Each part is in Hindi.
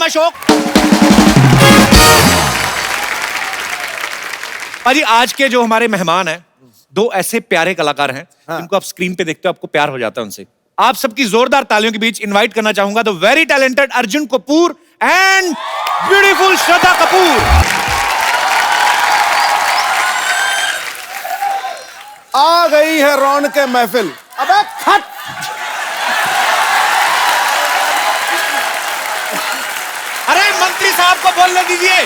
अशोक। भाजी आज के जो हमारे मेहमान हैं, दो ऐसे प्यारे कलाकार हैं जिनको आप स्क्रीन पे देखते हो आपको प्यार हो जाता है उनसे। आप सबकी जोरदार तालियों के बीच इनवाइट करना चाहूंगा the very talented Arjun Kapoor and beautiful Shraddha Kapoor. आ गई है रौनक महफिल। अबे खट। अरे मंत्री साहब को बोलने दीजिए।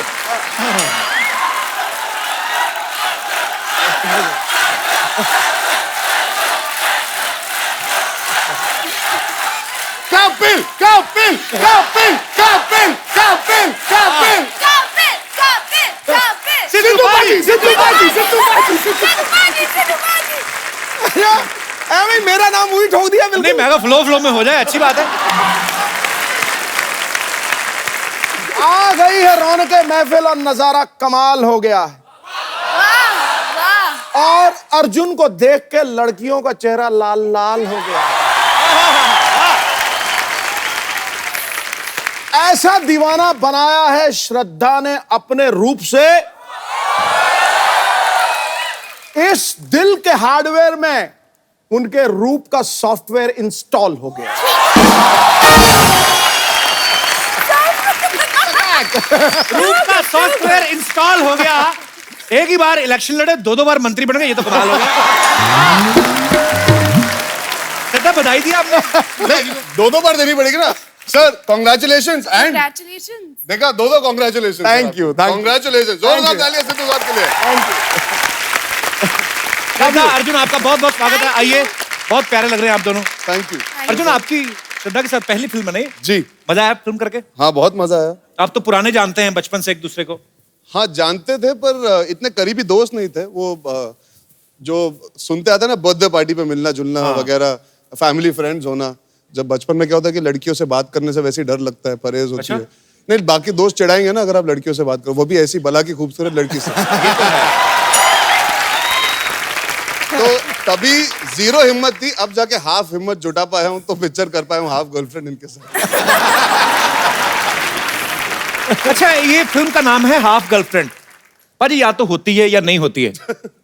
कपिल कपिल कपिल कपिल कपिल कपिल सिद्धू पाजी सिद्धू पाजी सिद्धू पाजी सिद्धू पाजी। अरे मेरा नाम वही ठोक दिया बिल्कुल। नहीं मैं फ्लो में हो जाए अच्छी बात है। आ गई है रौनक महफिल और नजारा कमाल हो गया है। और अर्जुन को देख के लड़कियों का चेहरा लाल लाल हो गया। ऐसा दीवाना बनाया है श्रद्धा ने अपने रूप से, इस दिल के हार्डवेयर में उनके रूप का सॉफ्टवेयर इंस्टॉल हो गया। रूप का सॉफ्टवेयर इंस्टॉल हो गया। एक ही बार इलेक्शन लड़े, दो बार मंत्री बन गए, ये तो कमाल हो गया। श्रद्धा बधाई दी आपने। दो बार देनी पड़ेगी ना सर। कांग्रेचुलेशंस एंड देखा दो कांग्रेचुलेशंस। Thank you congratulations. जोरदार तालियां सिद्धू साहब के लिए। Thank you. श्रद्धा अर्जुन आपका बहुत बहुत स्वागत है। आइए, बहुत प्यारे लग रहे हैं आप दोनों। Thank you. अर्जुन आपकी श्रद्धा के साथ पहली फिल्म बनाई जी। मजा आया फिल्म करके? हाँ बहुत मजा आया। आप तो पुराने जानते हैं बचपन से एक दूसरे को। हाँ जानते थे पर इतने करीबी दोस्त नहीं थे। वो जो सुनते आते ना बर्थडे पार्टी पे मिलना जुलना वगैरह, फैमिली फ्रेंड्स होना। जब बचपन में क्या होता है कि लड़कियों से बात करने से वैसे ही डर लगता है, परहेज होती है। नहीं बाकी दोस्त चिढ़ाएंगे ना अगर आप लड़कियों से बात करो, वो भी ऐसी भला की खूबसूरत लड़की से। तो तभी जीरो हिम्मत थी, अब जाके हाफ हिम्मत जुटा पाया हूँ तो पिक्चर कर पाया हूँ हाफ गर्लफ्रेंड इनके साथ। अच्छा ये फिल्म का नाम है हाफ गर्लफ्रेंड। पर या तो होती है या नहीं होती है।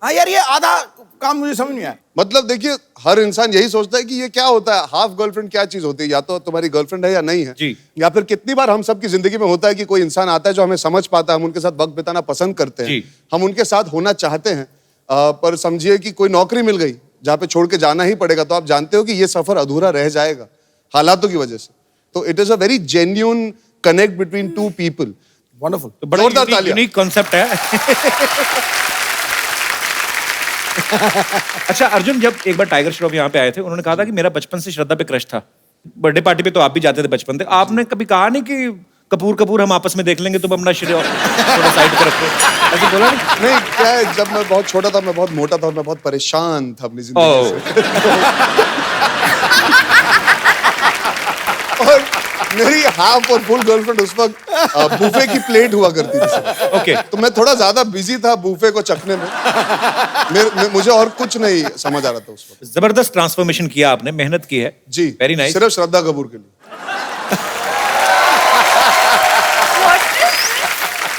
हाँ यार ये आधा काम मुझे समझ नहीं आया। मतलब देखिए हर इंसान यही सोचता है कि ये क्या होता है, हाफ गर्लफ्रेंड क्या चीज होती है, या तो तुम्हारी गर्लफ्रेंड है या नहीं है जी। या फिर कितनी बार हम सबकी जिंदगी में होता है कि कोई इंसान आता है जो हमें समझ पाता है, हम उनके साथ वक्त बिताना पसंद करते हैं, हम उनके साथ होना चाहते हैं, पर समझिए कि कोई नौकरी मिल गई जहाँ पे छोड़ के जाना ही पड़ेगा, तो आप जानते हो कि ये सफर अधूरा रह जाएगा हालातों की वजह से। तो it is a very genuine connect between two people. Wonderful. तो बड़ा यूनिक कॉन्सेप्ट है। अच्छा अर्जुन, जब एक बार टाइगर श्रॉफ यहाँ पे आए थे, उन्होंने कहा था कि मेरा बचपन से श्रद्धा पे क्रश था। बर्थडे पार्टी पे तो आप भी जाते थे बचपन से। आपने कभी कहा नहीं कि कपूर हम आपस में देख लेंगे, तुम अपना शरीर थोड़ा साइड पे रखो, ऐसे बोला नहीं? क्या है, जब मैं बहुत छोटा था मैं बहुत मोटा था और मैं बहुत परेशान था अपनी जिंदगी से। और मेरी हाफ और फुल गर्लफ्रेंड उस वक्त बूफे की प्लेट हुआ करती थी। ओके। तो मैं थोड़ा ज्यादा बिजी था बूफे को चखने में। मुझे और कुछ नहीं समझ आ रहा था उस वक्त। जबरदस्त ट्रांसफॉर्मेशन किया आपने, मेहनत की है जी। Very nice. सिर्फ श्रद्धा कपूर के लिए।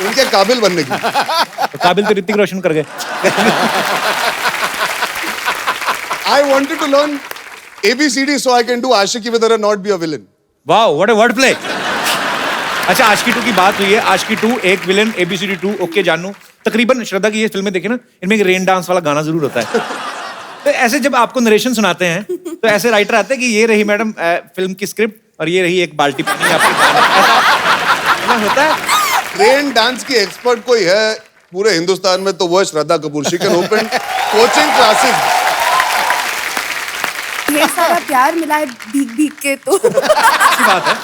उनके काबिल बनने की। तो काबिल तो ऋतिक रोशन कर गए। I wanted to learn ABCD so I can do Aashiqui with her and not be a villain. Wow what a word play. अच्छा आशिकी 2 की बात हुई है, आशिकी 2 एक विलेन, ABCD 2 ओके जानू। तकरीबन श्रद्धा की ये फिल्में देखे ना, इनमें एक रेन डांस वाला गाना जरूर होता है। तो ऐसे जब आपको नरेशन सुनाते हैं तो ऐसे राइटर आते हैं कि ये रही मैडम फिल्म की स्क्रिप्ट और ये रही एक बाल्टी पानी आपकी। ऐसा होता है। रेन डांस की एक्सपर्ट कोई है पूरे हिंदुस्तान में तो वो है Shraddha Kapoor. She can open coaching classes. ये सारा प्यार मिला है भीग भीग के तो अच्छी बात है।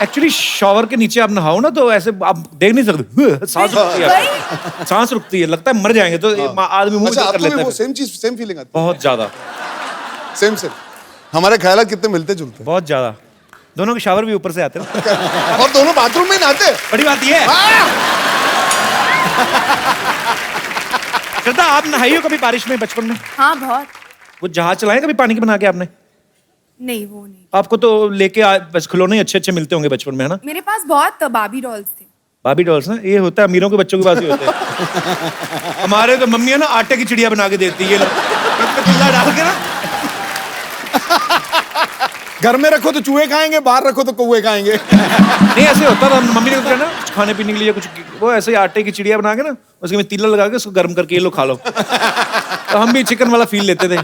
एक्चुअली शॉवर के नीचे आप नहाओ ना तो ऐसे आप देख नहीं सकते, सांस रुकती है, सांस रुकती है, लगता है मर जाएंगे। तो आदमी मुंह कर लेता है। सेम चीज सेम फीलिंग आती है। बहुत ज्यादा सेम हमारे ख्याल कितने मिलते जुलते। बहुत ज्यादा। दोनों के शावर भी ऊपर से आते हैं और दोनों बाथरूम में नहाते। बड़ी बात ये है। श्रद्धा आप नहाई हो कभी बारिश में बचपन में? हाँ बहुत। वो जहाज चलाए कभी पानी के बना के आपने? नहीं वो नहीं। आपको तो बस खिलौने अच्छे अच्छे मिलते होंगे बचपन में, है ना? मेरे पास बहुत बाबी डॉल्स थे। बाबी डॉल्स ना, ये होता है अमीरों के बच्चों के पास ही होते हैं। हमारे तो मम्मी है ना आटे की चिड़िया बना के देती है, चिल्ला डाल के ना। घर में रखो तो चूहे खाएंगे, बाहर रखो तो कौवे खाएंगे। नहीं ऐसे होता था, मम्मी ने क्या ना खाने पीने के लिए कुछ वो ऐसे आटे की चिड़िया बना के ना उसके में तीला लगा के उसको गर्म करके ये लो खा लो। तो हम भी चिकन वाला फील लेते थे।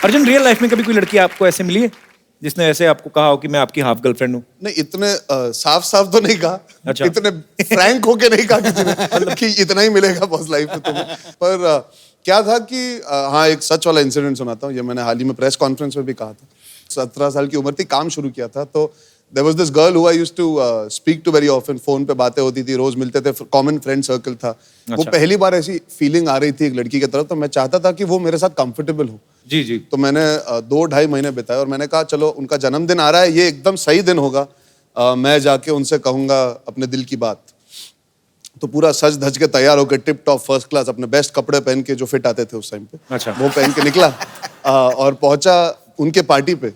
अर्जुन, रियल लाइफ में कभी कोई लड़की आपको ऐसे मिली है जिसने ऐसे आपको कहा हो कि मैं आपकी हाफ गर्लफ्रेंड हूँ? नहीं, इतने साफ साफ तो नहीं कहा। अच्छा। इतने फ्रैंक होके नहीं कहा किसी ने, मतलब कि इतना ही मिलेगा बस लाइफ में तुम्हें। पर क्या था कि हाँ, एक सच वाला इंसिडेंट सुनाता हूँ। ये मैंने हाल ही में प्रेस कॉन्फ्रेंस में भी कहा था। 17 साल की उम्र थी, काम शुरू किया था, तो there was this girl who I used to speak to very often. Phone पे बातें होती थी, रोज मिलते थे, कॉमन फ्रेंड सर्कल था। वो पहली बार ऐसी फीलिंग आ रही थी एक लड़की की तरफ, तो मैं चाहता था कि वो मेरे साथ कंफर्टेबल हो। जी जी। तो मैंने 2-2.5 महीने बिताए और मैंने कहा चलो उनका जन्मदिन आ रहा है, ये एकदम सही दिन होगा, मैं जाके उनसे कहूंगा अपने दिल की बात। तो पूरा सज धज के तैयार होकर टिप टॉप फर्स्ट क्लास अपने बेस्ट कपड़े पहन के, जो फिट आते थे उस टाइम पे, अच्छा। वो पहन के निकला और पहुंचा उनके पार्टी पे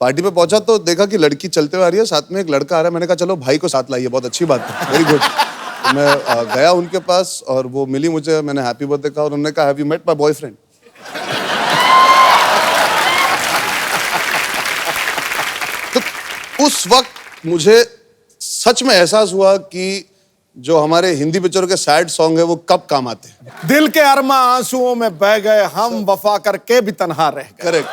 पहुंचा तो देखा कि लड़की चलते हुए आ रही है, साथ में एक लड़का आ रहा है। मैंने कहा चलो भाई को साथ लाइए, बहुत अच्छी बात है, वेरी गुड। तो मैं गया उनके पास और वो मिली मुझे, मैंने हैप्पी बर्थडे कहा और उन्होंने कहा have you met my boyfriend? तो उस वक्त मुझे सच में एहसास हुआ कि जो हमारे हिंदी पिक्चरों के सैड सॉन्ग है वो कब काम आते हैं। दिल के अरमा आंसुओं में बह गए, हम वफा करके भी तन्हा रह गए। करेक्ट।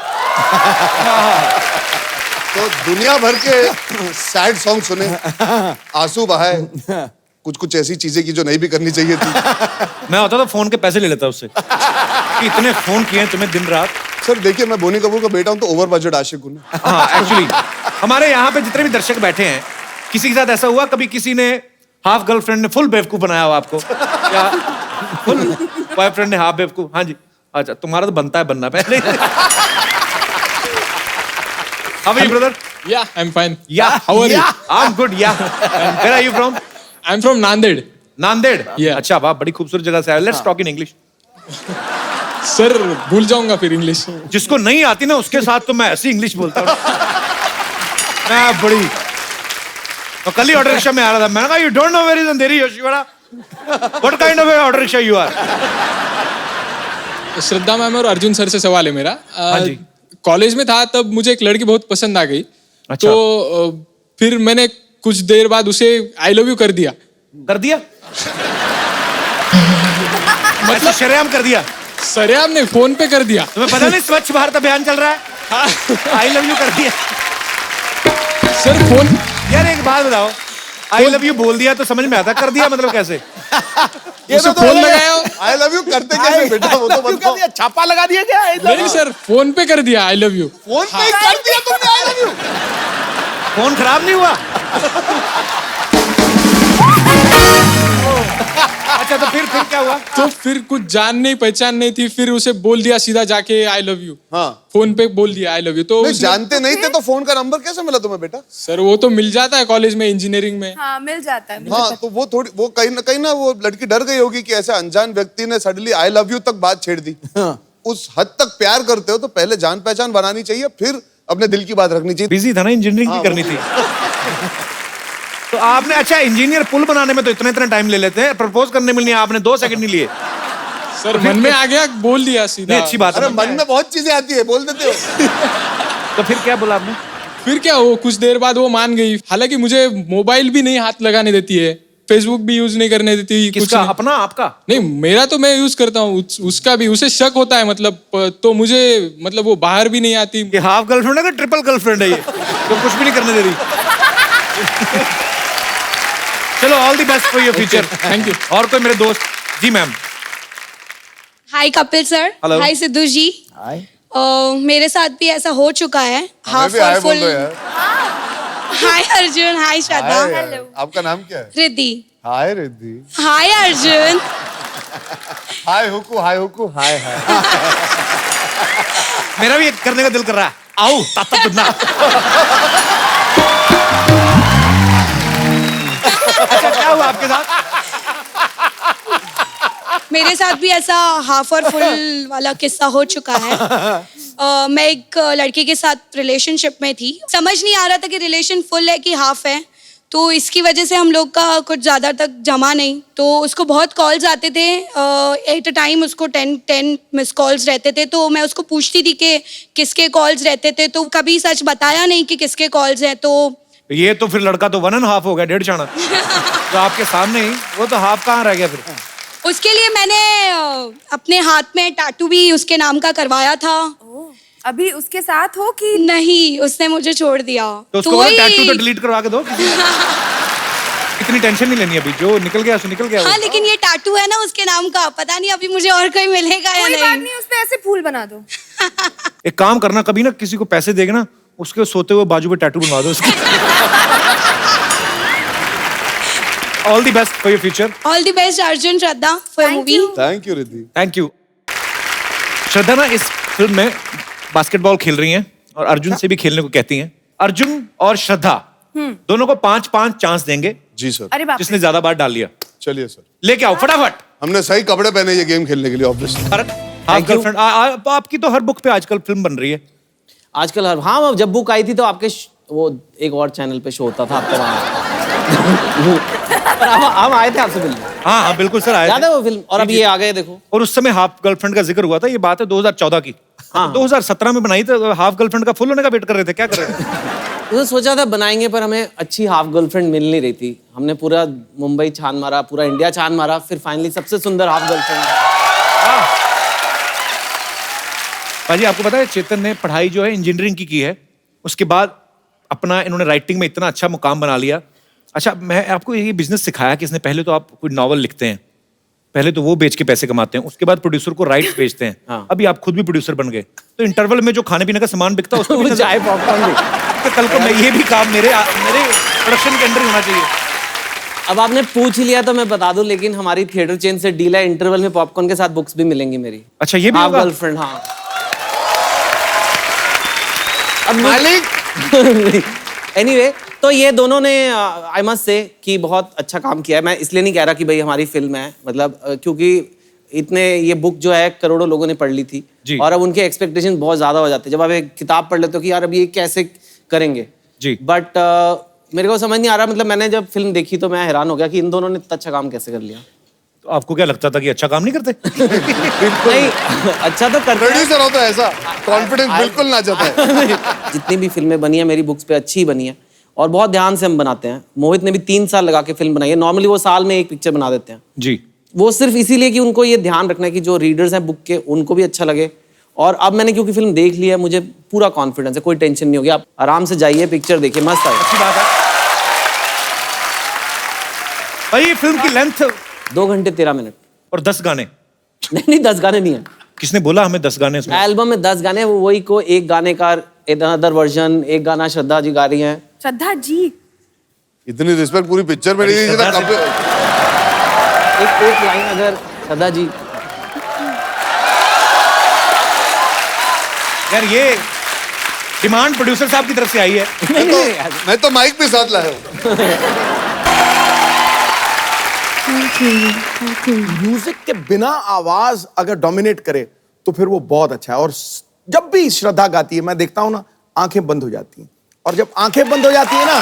तो दुनिया भर के सैड सॉन्ग सुने, आंसू बहाए, कुछ कुछ ऐसी चीजें की जो नहीं भी करनी चाहिए थी। मैं होता तो फोन के पैसे ले लेता उससे कि इतने फोन किए हैं तुम्हें दिन रात। सर देखिए, मैं बोनी कपूर का बेटा हूं तो ओवर बजट आशिक हूं। हाँ एक्चुअली हमारे यहाँ पे जितने भी दर्शक बैठे हैं, किसी के साथ ऐसा हुआ कभी किसी ने हाफ गर्लफ्रेंड ने फुल बेवकूफ बनाया हो आपको, या फुल बॉयफ्रेंड ने हाफ बेवकूफ? हाँ जी। अच्छा, तुम्हारा तो बनता है बनना पहले। How are you, brother? Yeah, I'm fine. Yeah. How are you? I'm good. Yeah. Where are you from? I'm from Nanded. Nanded? Yeah. अच्छा वाह, बड़ी खूबसूरत जगह से आए। Let's talk in English. Sir भूल जाऊंगा फिर इंग्लिश। जिसको नहीं आती ना उसके साथ तो मैं ऐसी इंग्लिश बोलता हूँ। मैं बड़ी तो कल ही ऑटो रिक्शा में आ रहा था, मैंने कहा you don't know where is Andheri Yoshiwada, what kind of auto rickshaw you are? Shraddha ma'am और अर्जुन सर से सवाल है मेरा। हाँ जी। कॉलेज में था तब मुझे एक लड़की बहुत पसंद आ गई। अच्छा। तो फिर मैंने कुछ देर बाद उसे आई लव यू कर दिया। कर दिया? मतलब शरेआम कर दिया? सरेआम ने फोन पे कर दिया। तुम्हें पता नहीं स्वच्छ भारत अभियान चल रहा है? आई लव यू कर दिया सर फोन। यार एक बात बताओ, आई लव यू बोल दिया तो समझ में आता, कर दिया मतलब कैसे? ये उसे फोन लगाया। आई लव यू करते कैसे बेटा, वो तो बताओ। छापा लगा दिया क्या? नहीं सर, फोन पे कर दिया आई लव यू। फोन पे ही कर दिया तुमने आई लव यू? फोन खराब नहीं हुआ? अच्छा, तो फिर क्या हुआ? तो फिर कुछ जान नहीं पहचान नहीं थी, फिर उसे बोल दिया सीधा जाके आई लव यू। हाँ। फोन पे बोल दिया आई लव यू। तो नहीं, जानते नहीं थे तो फोन का नंबर कैसे मिला तुम्हें बेटा? सर वो तो मिल जाता है कॉलेज में, इंजीनियरिंग में। हाँ मिल जाता है। हाँ, तो वो थोड़ी वो कहीं ना वो लड़की डर गई होगी कि ऐसे अनजान व्यक्ति ने सडनली आई लव यू तक बात छेड़ दी। उस हद तक प्यार करते हो तो पहले जान पहचान बनानी चाहिए, फिर अपने दिल की बात रखनी चाहिए। बिजी था ना, इंजीनियरिंग की करनी थी। तो आपने, अच्छा इंजीनियर पुल बनाने में तो इतना टाइम ले लेते हैं, प्रपोज करने में नहीं आपने 2 सेकंड नहीं लिए? सर मन में आ गया, बोल दिया सीधा। नहीं, अच्छी बात है। अरे मन में बहुत चीजें आती है, बोल देते हो। तो फिर क्या बोला आपने? फिर क्या, वो कुछ देर बाद वो मान गई। हालांकि मुझे मोबाइल भी नहीं हाथ लगाने देती है, फेसबुक भी यूज नहीं करने देती। किसका? अपना? आपका? नहीं, मेरा तो मैं यूज करता हूँ, उसका भी। उसे शक होता है मतलब, तो मुझे मतलब वो बाहर भी नहीं आती। ये हाफ गर्लफ्रेंड है कि ट्रिपल गर्लफ्रेंड है ये? तो कुछ भी नहीं करने दे रही। चलो, all the best for your future. Thank you. और कोई मेरे दोस्त? जी मैम। हाय कपिल सर। Hello. हाय सिद्धू जी। हाय। मेरे साथ भी ऐसा हो चुका है। हमें भी हाय बोल दो यार। हाय अर्जुन, हाय श्रद्धा। हाय, आपका नाम क्या है? रिद्धि। हाय रिद्धि। हाय अर्जुन। हाय हुकू, हाय हुकू, हाय हाय। मेरा भी करने का दिल कर रहा है। आओ ताता बुदना। अच्छा, क्या हुआ आपके साथ? मेरे साथ भी ऐसा हाफ और फुल वाला किस्सा हो चुका है। मैं एक लड़के के साथ रिलेशनशिप में थी। समझ नहीं आ रहा था कि रिलेशन फुल है कि हाफ है, तो इसकी वजह से हम लोग का कुछ ज़्यादा तक जमा नहीं। तो उसको बहुत कॉल्स आते थे, एट अ टाइम उसको 10 मिस कॉल्स रहते थे। तो मैं उसको पूछती थी कि किसके कॉल्स रहते थे, तो कभी सच बताया नहीं कि किसके कॉल्स हैं। तो ये तो फिर लड़का तो 1.5 हो गया, 1.5 चाना। तो आपके सामने ही, वो तो हाफ कहाँ रह गया फिर? उसके लिए मैंने अपने हाथ में टैटू भी उसके नाम का करवाया था। अभी उसके साथ हो कि नहीं, उसने मुझे छोड़ दिया। तो उसको बोलो टैटू तो डिलीट करवा के दो। इतनी टेंशन नहीं लेनी, अभी जो निकल गया सो निकल गया। हाँ, लेकिन ये टैटू है ना उसके नाम का, पता नहीं अभी मुझे और कोई मिलेगा या कोई नहीं। बात नहीं, उस पे ऐसे फूल बना दो। एक काम करना, कभी ना किसी को पैसे देगा ना, उसके सोते हुए बाजू पे टैटू बनवा दो उसके। All the best for your future. All the best Arjun, Shraddha, for Thank movie. you. Thank you Riddhi. Thank you. Shraddha ना इस फिल्म में बास्केटबॉल खेल रही हैं और अर्जुन से भी खेलने को कहती हैं। अर्जुन और श्रद्धा दोनों को 5-5 चांस देंगे, जी सर। अरे बाप रे। जिसने ज्यादा बार डाल लिया। चलिए सर, लेके आओ फटाफट। हमने सही कपड़े पहने ये गेम खेलने के लिए ऑब्वियसली। हाफ गर्लफ्रेंड आपकी तो हर बुक पे आजकल फिल्म बन रही है। आजकल हाँ, जब बुक आई थी तो आपके वो एक और चैनल पे शो होता था आपका वहाँ। पर हम आए थे आपसे मिलने। हाँ हाँ बिल्कुल सर, आए याद थे। है वो फिल्म? और अब ये आ गए देखो। और उस समय हाफ गर्लफ्रेंड का जिक्र हुआ था, ये बात है 2014 की। हाँ। 2017 में बनाई तो हाफ गर्लफ्रेंड का फुल होने का वेट कर रहे थे, क्या कर रहे थे? तो सोचा था बनाएंगे, पर हमें अच्छी हाफ गर्लफ्रेंड मिल नहीं रही थी। हमने पूरा मुंबई छान मारा, पूरा इंडिया छान मारा, फिर फाइनली सबसे सुंदर हाफ गर्लफ्रेंड। भाजी आपको पता है चेतन ने पढ़ाई जो है इंजीनियरिंग की है, उसके बाद अपना इन्होंने राइटिंग में इतना अच्छा मुकाम बना लिया। अच्छा, मैं आपको ये बिजनेस सिखाया कि इसने पहले तो आप कोई नॉवल लिखते हैं, पहले तो वो बेच के पैसे कमाते हैं, उसके बाद प्रोड्यूसर को राइट्स बेचते हैं। हाँ। अभी आप खुद भी प्रोड्यूसर बन गए, तो इंटरवल में जो खाने पीने का सामान बिकता है उसको भी चाय पॉपकॉर्न भी। तो कल को मैं ये भी काम मेरे प्रोडक्शन के अंदर ही होना चाहिए। अब आपने पूछ ही लिया तो मैं बता दूं, लेकिन हमारी थिएटर चेन से डील है, इंटरवल में पॉपकॉर्न के साथ बुक्स भी मिलेंगी मेरी। अच्छा, ये भी हाफ होगा? गर्लफ्रेंड, हाँ। अब मालिक एनीवे तो ये दोनों ने आई मस्ट से कि बहुत अच्छा काम किया है। मैं इसलिए नहीं कह रहा कि भाई हमारी फिल्म है, मतलब क्योंकि इतने ये बुक जो है करोड़ों लोगों ने पढ़ ली थी जी। और अब उनके एक्सपेक्टेशन बहुत ज्यादा हो जाते हैं। जब आप एक किताब पढ़ लेते हो कि यार अब ये कैसे करेंगे जी। बट मेरे को समझ नहीं आ रहा, मतलब मैंने जब फिल्म देखी तो मैं हैरान हो गया कि इन दोनों ने इतना अच्छा काम कैसे कर लिया। तो आपको क्या लगता था कि अच्छा काम नहीं करते? नहीं, अच्छा तो करते हैं। प्रोड्यूसर हो तो ऐसा कॉन्फिडेंस बिल्कुल ना जाता है। जितनी भी फिल्में बनी है मेरी बुक्स पे अच्छी ही बनी है और बहुत ध्यान से हम बनाते हैं। मोहित ने भी 3 साल लगा के फिल्म बनाई है। नॉर्मली वो साल में एक पिक्चर बना देते हैं जी। वो सिर्फ इसीलिए कि उनको ये ध्यान रखना है कि जो रीडर्स हैं बुक के उनको भी अच्छा लगे। और अब मैंने क्योंकि फिल्म देख ली है, मुझे पूरा कॉन्फिडेंस है, कोई टेंशन नहीं होगी। आप आराम से जाइए, पिक्चर देखिए, मस्त आएगा। अच्छी बात है भाई। ये फिल्म की लेंथ 2 घंटे 13 मिनट और 10 गाने। नहीं 10 गाने नहीं है। किसने बोला हमें 10 गाने इसमें? एल्बम में 10 गाने, वो वही को एक गाने का अदर वर्जन, एक गाना श्रद्धा जी गा रही हैं। श्रद्धा जी, इतनी रिस्पेक्ट पूरी पिक्चर में नहीं दी जितना श्रद्धा एक लाइन अगर श्रद्धा जी। यार ये डिमांड प्रोड्यूसर साहब की तरफ से आई है। मैं तो माइक भी साथ लाया हूँ। म्यूजिक के बिना आवाज अगर डोमिनेट करे तो फिर वो बहुत अच्छा है। और जब भी श्रद्धा गाती है मैं देखता हूं ना, आंखें बंद हो जाती हैं। और जब आंखें बंद हो जाती है ना,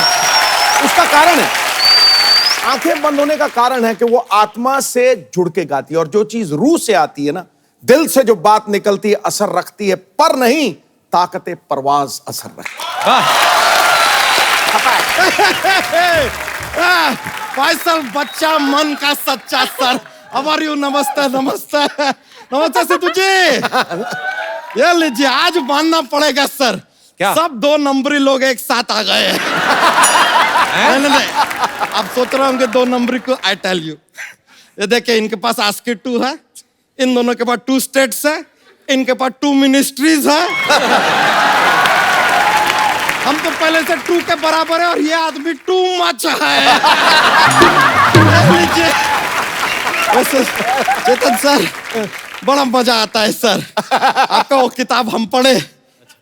उसका कारण है, आंखें बंद होने का कारण है कि वो आत्मा से जुड़ के गाती है। और जो चीज रूह से आती है ना, दिल से जो बात निकलती है, असर रखती है। पर नहीं, ताकत परवाज असर रखती है। भाई साहब, बच्चा मन का सच्चा सर। How are you? नमस्ते नमस्ते नमस्ते सिद्धू जी। ये लीजिए, आज मानना पड़ेगा सर, क्या? सब 2 नंबरी लोग एक साथ आ गए हैं। नहीं, अब सोच रहा हूँ कि 2 नंबरी को आई टेल यू। ये देखिए, इनके पास आस्की 2 है, इन दोनों के पास 2 स्टेट्स है, इनके पास 2 मिनिस्ट्रीज है। हम तो पहले से 2 के बराबर है और ये आदमी 2 मच है। वैसे चेतन सर, बड़ा मजा आता है सर। आपका वो किताब हम पढ़े,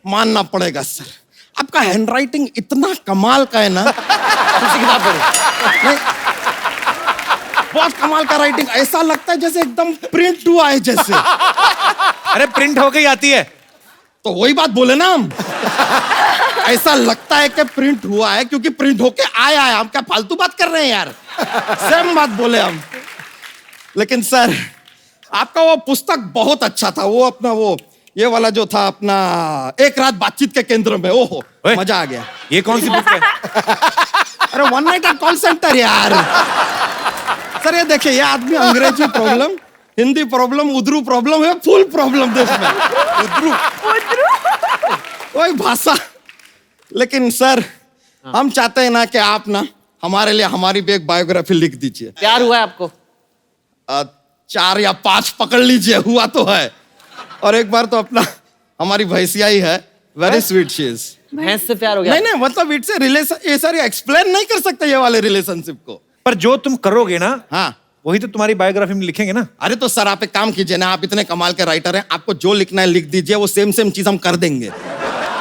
मानना पड़ेगा सर, आपका हैंडराइटिंग इतना कमाल का है ना। किताब पढ़े नहीं, बहुत कमाल का राइटिंग, ऐसा लगता है जैसे एकदम प्रिंट हुआ है जैसे। अरे प्रिंट हो गई आती है। तो वही बात बोले ना हम। ऐसा लगता है कि प्रिंट हुआ है क्योंकि प्रिंट होके आया है। हम क्या फालतू बात कर रहे हैं यार? सेम बात बोले हम। लेकिन सर आपका वो पुस्तक बहुत अच्छा था, वो अपना वो ये वाला जो था अपना एक रात बातचीत के केंद्र में, ओहो मजा आ गया। ये कौन सी बुक है? अरे one night at call centre यार। सर ये देखिए, ये आदमी अंग्रेजी problem, Hindi problem, Urdu problem है, फुल प्रॉब्लम देश में। वही भाषा। लेकिन सर हम चाहते हैं ना कि आप ना हमारे लिए हमारी भी एक बायोग्राफी लिख दीजिए। प्यार हुआ है आपको? 4 या 5 पकड़ लीजिए, हुआ तो है। और एक बार तो अपना हमारी भैंसिया ही है, वेरी स्वीट शी इज। भैंस से प्यार हो गया? नहीं नहीं, मतलब इट्स ए रिलेशन, ये सर एक्सप्लेन नहीं कर सकते ये वाले रिलेशनशिप को। पर जो तुम करोगे ना, हाँ वही तो तुम्हारी बायोग्राफी में लिखेंगे ना। अरे तो सर आप एक काम कीजिए ना, आप इतने कमाल के राइटर हैं, आपको जो लिखना है लिख दीजिए, वो सेम चीज हम कर देंगे।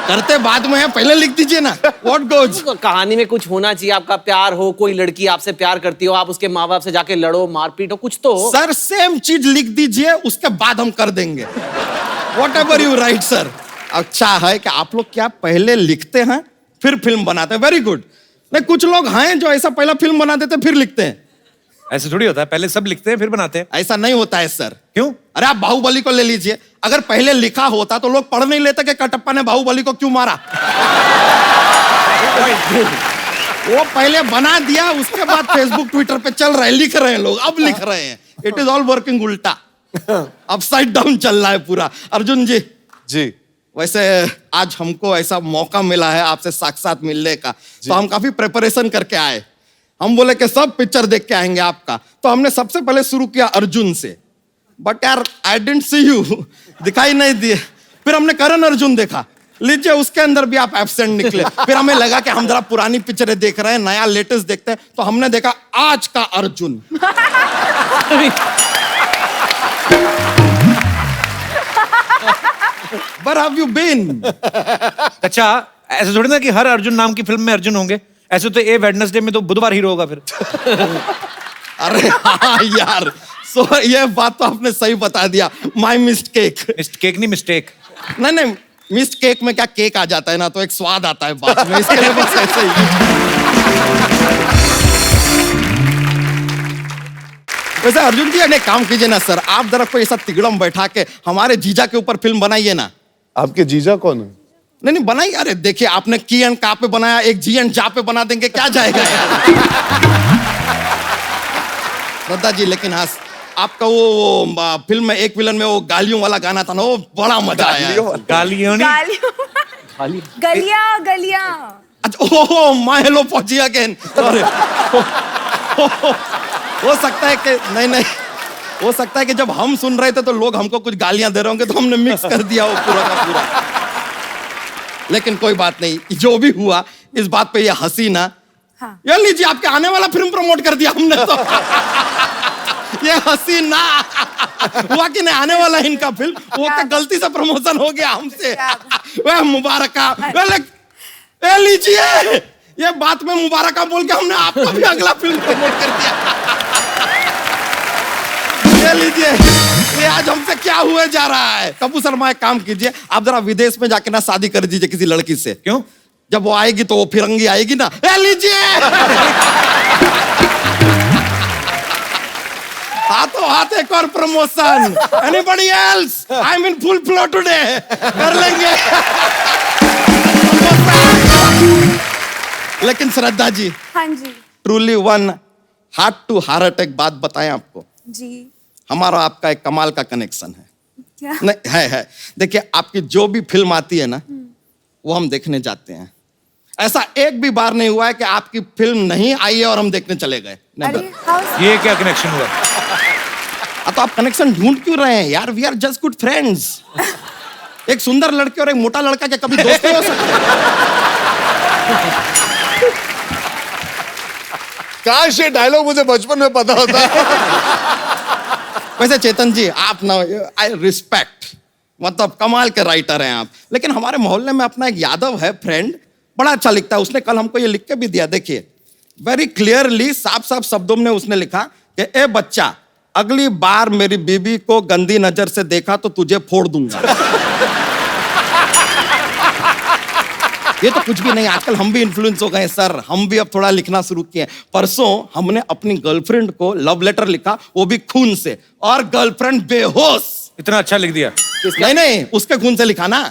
करते बाद में है, पहले लिख दीजिए ना। What goes? कहानी में कुछ होना चाहिए, आपका प्यार हो, कोई लड़की आपसे प्यार करती हो, आप उसके माँ बाप से जाके लड़ो, मारपीट हो, कुछ तो हो। सर सेम चीज लिख दीजिए, उसके बाद हम कर देंगे। What ever you right sir. अच्छा है कि आप लोग क्या पहले लिखते हैं फिर फिल्म बनाते हैं, वेरी गुड। नहीं कुछ लोग हैं जो ऐसा पहला फिल्म बना देते फिर लिखते हैं। ऐसे थोड़ी होता है, पहले सब लिखते हैं फिर बनाते हैं। ऐसा नहीं होता है सर। क्यों? अरे आप बाहुबली को ले लीजिए, अगर पहले लिखा होता तो लोग पढ़ नहीं लेते कि कटप्पा ने बाहुबली को क्यों मारा। वो पहले बना दिया, उसके बाद फेसबुक ट्विटर पे चल रहा है, लिख रहे हैं लोग, अब लिख रहे हैं। इट इज ऑल वर्किंग उल्टा, अपसाइड डाउन चल रहा है पूरा। अर्जुन जी जी वैसे आज हमको ऐसा मौका मिला है आपसे साक्षात मिलने का, तो हम काफी प्रिपरेशन करके आए। हम बोले कि सब पिक्चर देख के आएंगे आपका, तो हमने सबसे पहले शुरू किया अर्जुन से, बट यार आई डिडंट सी यू, दिखाई नहीं दिए। फिर हमने करण अर्जुन देखा, लीजिए उसके अंदर भी आप एब्सेंट निकले। फिर हमें लगा कि हम जरा पुरानी पिक्चरें देख रहे हैं, नया लेटेस्ट देखते हैं, तो हमने देखा आज का Arjun. Where have you been? अच्छा ऐसे थोड़ी ना कि हर अर्जुन नाम की फिल्म में अर्जुन होंगे। ऐसे तो ए वेडनेसडे में तो बुधवार हीरो होगा फिर। अरे हाँ यार, सो ये बात तो आपने सही बता दिया। My mistake. मिस्टेक नहीं, मिस्टेक। नहीं मिस्ट केक में क्या केक आ जाता है ना, तो एक स्वाद आता है बात में, इसके लिए बस ऐसे ही। वैसे अर्जुन जी एक काम कीजिए ना सर, आप जरा कोई ऐसा तिगड़म बैठा के हमारे जीजा के ऊपर फिल्म बनाइए ना। आपके जीजा कौन है? नहीं बनाइए। अरे देखिए आपने की एंड का पे बनाया, एक जी एंड जा पे बना देंगे, क्या जाएगा श्रद्धा जी। लेकिन हाँ आपका वो फिल्म में एक विलन में वो गालियों वाला गाना था ना, वो बड़ा मजा आया। गालियों नहीं, गलिया गलिया। अच्छा ओहो माय हेलो पहुंची अगेन, सॉरी। हो सकता है कि नहीं हो सकता है कि जब हम सुन रहे थे तो लोग हमको कुछ गालियां दे रहे होंगे, तो हमने मिक्स कर दिया वो पूरा का पूरा। लेकिन कोई बात नहीं, जो भी हुआ इस बात पे ये हंसी ना। हाँ। ये लीजिए आपके आने वाला फिल्म प्रमोट कर दिया हमने तो। ये हंसी ना हुआ कि नहीं, आने वाला इनका फिल्म, वो क्या गलती से प्रमोशन हो गया हमसे। वह मुबारका, ये लीजिए ये बात में मुबारका बोल के हमने आपका भी अगला फिल्म प्रमोट कर दिया। ये लीजिए, ये आज हमसे क्या हुए जा रहा है। कपूर शर्मा एक काम कीजिए, आप जरा विदेश में जाके ना शादी कर दीजिए किसी लड़की से। क्यों? जब वो आएगी तो वो फिरंगी आएगी ना। ये लीजिए हाथों हाथ एक और promotion. Anybody else? I am in full flow today, कर लेंगे। लेकिन श्रद्धा जी, हाँ जी truly one heart to heart एक बात बताएं आपको, जी। हमारा आपका एक कमाल का कनेक्शन है। क्या? नहीं है। देखिए आपकी जो भी फिल्म आती है ना, वो हम देखने जाते हैं। ऐसा एक भी बार नहीं हुआ है कि आपकी फिल्म नहीं आई है और हम देखने चले गए। अरे how- ये क्या कनेक्शन हुआ? तो आप कनेक्शन ढूंढ क्यों रहे हैं यार? We are just good friends. एक सुंदर लड़की और एक मोटा लड़का क्या कभी दोस्त नहीं हो सकते? काश ये डायलॉग मुझे बचपन में पता होता। वैसे चेतन जी आप ना, आई रिस्पेक्ट, मतलब कमाल के राइटर हैं आप। लेकिन हमारे मोहल्ले में अपना एक यादव है फ्रेंड, बड़ा अच्छा लिखता है। उसने कल हमको ये लिख के भी दिया, देखिए वेरी क्लियरली, साफ साफ शब्दों में उसने लिखा कि ए बच्चा, अगली बार मेरी बीवी को गंदी नजर से देखा तो तुझे फोड़ दूंगा। ये तो कुछ भी नहीं, आजकल हम भी इन्फ्लुएंस हो गए सर, हम भी अब थोड़ा लिखना शुरू किए। परसों हमने अपनी गर्लफ्रेंड को लव लेटर लिखा, वो भी खून से, और गर्लफ्रेंड बेहोश। इतना अच्छा लिख दिया। नहीं नहीं, उसके खून से लिखा ना।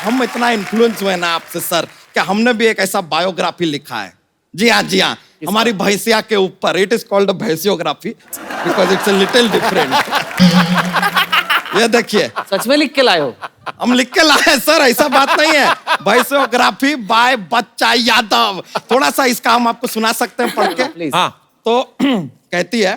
हम इतना इन्फ्लुएंस हुए ना आपसे सर कि हमने भी एक ऐसा बायोग्राफी लिखा है। जी हाँ जी हाँ, हमारी भैंसिया के ऊपर। इट इज कॉल्ड भैंसियोग्राफी because it's a little different. ये देखिए, सच में लिख के लाए हो? हम लिख के लाए सर, ऐसा बात नहीं है। भैंसियोग्राफी बाय बच्चा यादव। थोड़ा सा इसका हम आपको सुना सकते हैं पढ़ के। प्लीज। हाँ तो कहती है,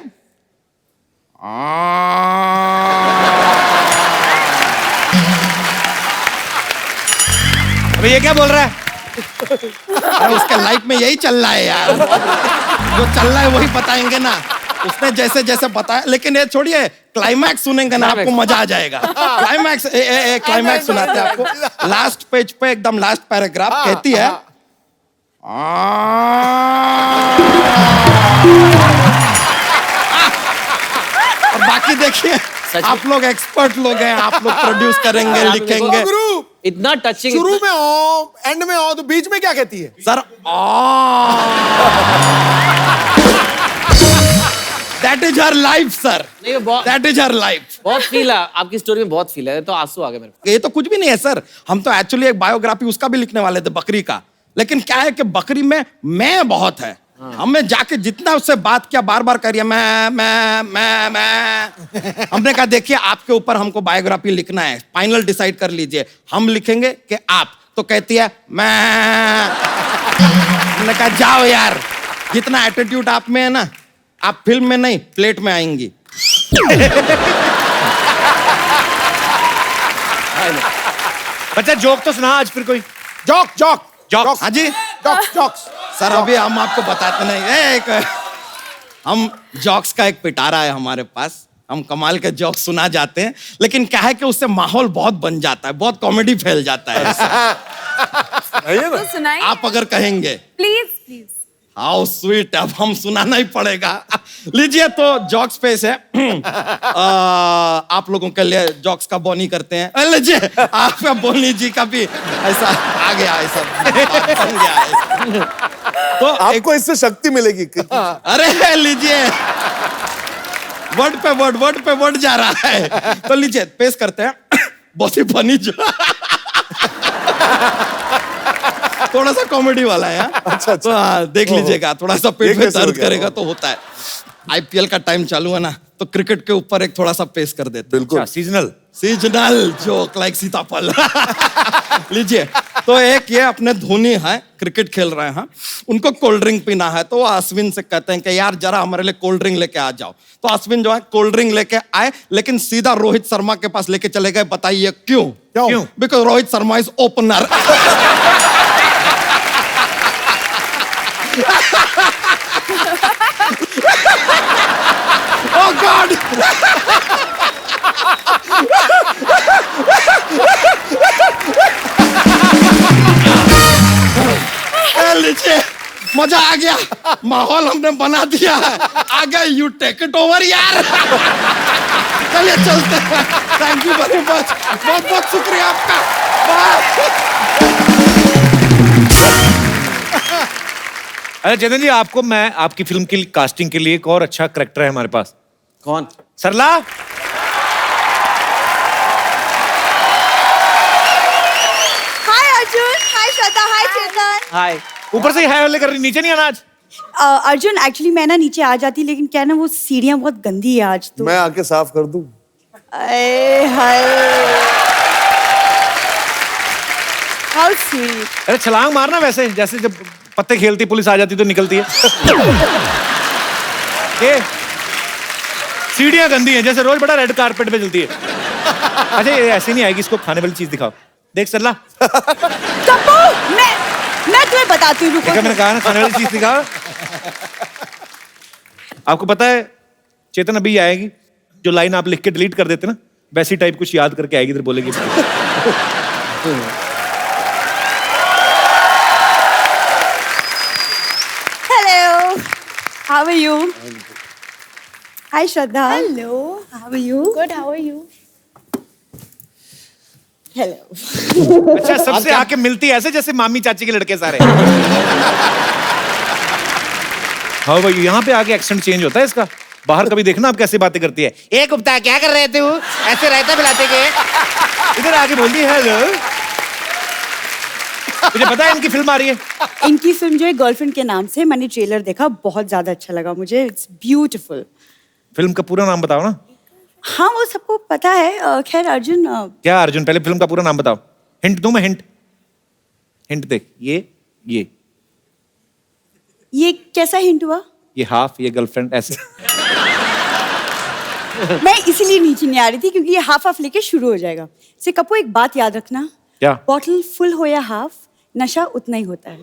अबे ये क्या बोल रहा है? अरे उसके लाइफ में यही चल रहा है यार, जो चल रहा है वही बताएंगे ना। उसने जैसे जैसे बताया, लेकिन ये छोड़िए, क्लाइमैक्स सुनेंगे ना आपको मजा आ जाएगा। क्लाइमैक्स क्लाइमैक्स सुनाते हैं आपको। लास्ट पेज पे एकदम लास्ट पैराग्राफ कहती है, और बाकी देखिए, आप लोग एक्सपर्ट लोग हैं, आप लोग प्रोड्यूस करेंगे, लिखेंगे। गुरु इतना टचिंग। शुरू में ओ, एंड में ओ, तो बीच में क्या कहती है? Sir that is her life sir, नहीं, वो बहुत दैट इज हर लाइफ। बहुत फील है आपकी स्टोरी में, बहुत फील है, तो आंसू आ गए मेरे को। ये तो कुछ भी नहीं है सर, हम तो एक्चुअली एक बायोग्राफी उसका भी लिखने वाले थे, बकरी का। लेकिन क्या है कि बकरी में मैं बहुत है। हमने जाके जितना उससे बात किया, बार बार करिए मैं। हमने कहा देखिए, आपके ऊपर हमको बायोग्राफी लिखना है, फाइनल डिसाइड कर लीजिए, हम लिखेंगे कि आप। तो कहती है मैं। हमने कहा जाओ यार, जितना एटीट्यूड आप में है ना, आप फिल्म में नहीं प्लेट में आएंगी। बच्चा जोक तो सुना आज फिर कोई। Joke joke jokes. हाँ जी जॉक्स जॉक्स। सर, अभी हम आपको बताते नहीं। एक हम जॉक्स का एक पिटारा है हमारे पास, हम कमाल के जॉक्स सुना जाते हैं, लेकिन क्या है कि उससे माहौल बहुत बन जाता है, बहुत कॉमेडी फैल जाता है। तो सुनाइए आप अगर कहेंगे प्लीज प्लीज। हाउ स्वीट, अब हम सुनाना ही पड़ेगा। लीजिए, तो जॉक्स पेश है। आप लोगों के लिए जॉक्स का बोनी करते हैं। लीजिए, आपका बोनी जी का भी ऐसा आ गया, ऐसा बन गया है। तो आपको इससे शक्ति मिलेगी। अरे लीजिए, वर्ड पे वर्ड जा रहा है। तो लीजिए, पेश करते हैं। बहुत ही फनी जो थोड़ा सा कॉमेडी वाला है। अच्छा। तो हाँ, देख लीजिएगा, थोड़ा सा पेट ये में कैसे हो दर्द गया? करेगा तो होता है। आईपीएल का टाइम चालू है ना, तो क्रिकेट के ऊपर एक थोड़ा सा पेश कर देते हैं। बिल्कुल। सीजनल जोक लाइक सीताफल। लीजिए, तो एक ये अपने धोनी है, क्रिकेट खेल रहे हैं, उनको कोल्ड ड्रिंक पीना है, तो वो अश्विन से कहते हैं कि यार जरा हमारे लिए कोल्ड ड्रिंक लेके आ जाओ। तो अश्विन जो है कोल्ड ड्रिंक लेके आए, लेकिन सीधा रोहित शर्मा के पास लेके चले गए। बताइए क्यों? क्यों? Because Rohit Sharma is opener. Oh God! लीजिए, मजा आ गया, माहौल हमने बना दिया है। आगे यू टेक इट ओवर यार। चलिए चलते हैं। थैंक यू वेरी मच, बहुत बहुत शुक्रिया आपका। अरे चेतन जी, आपको मैं आपकी फिल्म की कास्टिंग के लिए एक और अच्छा करेक्टर है हमारे पास। कौन? सरला। हाय अर्जुन, हाय श्रद्धा, हाय चेतन। हाय। ऊपर से ही हाय वाले कर रही, नीचे नहीं आना आज। अर्जुन एक्चुअली मैं ना नीचे आ जाती, लेकिन क्या है ना, वो सीढ़ियाँ बहुत गंदी है आज तो। मैं आके साफ कर दूं? Hi how sweet. अरे छलांग मारना, वैसे जैसे जब पत्ते खेलती पुलिस आ जाती तो निकलती है। ये सीढ़ियां गंदी हैं, जैसे रोज बड़ा रेड कारपेट पे चलती है। अच्छा, ये ऐसे नहीं आएगी, इसको खाने वाली चीज दिखाओ। देख सरला, टप्पू, मैं तुम्हें बताती हूँ, रुको। देखा मैंने कहा ना, खाने वाली चीज दिखाओ। आपको पता है चेतन अभी आएगी, जो लाइन आप लिख के डिलीट कर देते ना, वैसी टाइप कुछ याद करके आएगी, इधर बोलेगी। Hello How are you? Hi Shraddha. Hello. How are you? Good, how are you? Hello. अच्छा, सबसे आके मिलती है ऐसे जैसे मामी चाची के लड़के सारे। हाँ भाई, यहाँ पे आके एक्सेंट चेंज होता है इसका। बाहर कभी देखना आप कैसे बातें करती है। ए गुप्ता, क्या कर रहे थे वो? ऐसे रहता मिलाते के। इधर आके बोलती है हेलो। मुझे पता है इनकी फिल्म आ रही है। इनकी फिल्म जो है गर्लफ्रेंड के नाम से, मैंने ट्रेलर देखा, बहुत ज्यादा अच्छा लगा मुझे। It's beautiful. फिल्म का पूरा नाम बताओ ना। हाँ वो सबको पता है। खैर अर्जुन, क्या अर्जुन, पहले फिल्म का पूरा नाम बताओ। हिंट दूं मैं? हिंट देख, ये कैसा हिंट हुआ? ये हाफ, ये गर्लफ्रेंड, ऐसे। मैं इसीलिए नीचे नहीं आ रही थी क्योंकि ये हाफ हाफ लेके शुरू हो जाएगा। से कपू एक बात याद रखना। क्या? बॉटल फुल हो या हाफ, नशा उतना ही होता है।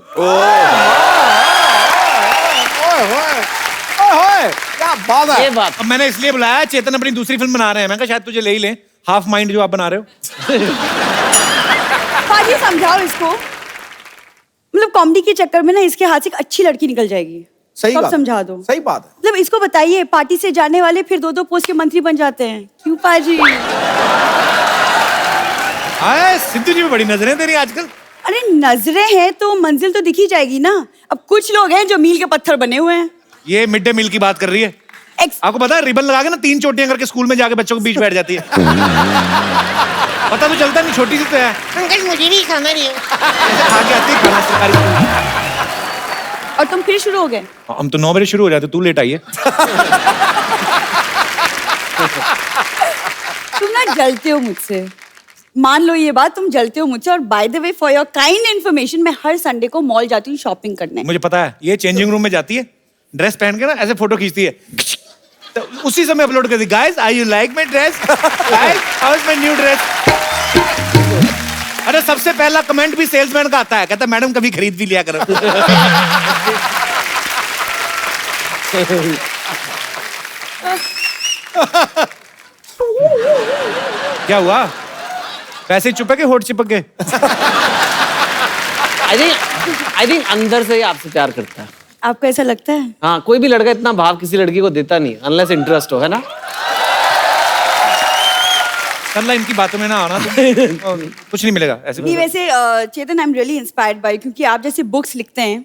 क्या बात है। ये बात अब मैंने इसलिए बुलाया, चेतन अपनी दूसरी फिल्म बना रहे हैं, मैं कहा शायद तुझे ले ही लें। हाफ माइंड जो आप बना रहे हो। पाजी समझाओ इसको, मतलब कॉमेडी के चक्कर में ना इसके हाथ से एक अच्छी लड़की निकल जाएगी। सही कब बात, समझा दो। सही बात है। मतलब इसको बताइए, पार्टी से जाने वाले फिर 2-2 पोस्ट के मंत्री बन जाते हैं। क्यों पाजी? आए, सिद्धू जी में बड़ी नजरें तेरी आजकल। अरे नजरें हैं तो मंजिल तो दिखी जाएगी ना। अब कुछ लोग हैं जो मील के पत्थर बने हुए हैं। ये मिड डे मील की बात कर रही है। आपको पता है रिबन लगा के ना 3 चोटियां करके स्कूल में जाके बच्चों के बीच बैठ जाती है। पता तो चलता नहीं, छोटी सी तो है। अंकल मुझे भी खाना नहीं है। ऐसे खा के आती है खाना सरकारी स्कूल में। और तुम फिर शुरू हो गए। हम तो 9 बजे शुरू हो जाते, तू लेट आई है। तुम ना जलते हो मुझसे, मान लो ये बात, तुम जलते हो मुझसे। और by the way, for your kind information, मैं हर संडे को मॉल जाती हूँ शॉपिंग करने। मुझे पता है, ये चेंजिंग रूम में जाती है, ड्रेस पहन के ना ऐसे फोटो खींचती है, तो उसी समय अपलोड करती है। Guys, I you like my dress? Guys, how is my new dress? अरे सबसे पहला कमेंट भी सेल्समैन का आता है, कहता है मैडम कभी खरीद भी लिया करो। क्या हुआ? वैसे ही चुपके होठ चिपक गए? आई थिंक अंदर से ही आपसे प्यार करता है। आपको ऐसा लगता है? हाँ, कोई भी लड़का इतना भाव किसी लड़की को देता नहीं, अनलेस इंटरेस्ट हो, है ना? अल्लाह इनकी बातों में ना आना तुम। कुछ नहीं मिलेगा ऐसे। नहीं वैसे Chetan, I am really inspired by, क्योंकि आप जैसे बुक्स लिखते हैं,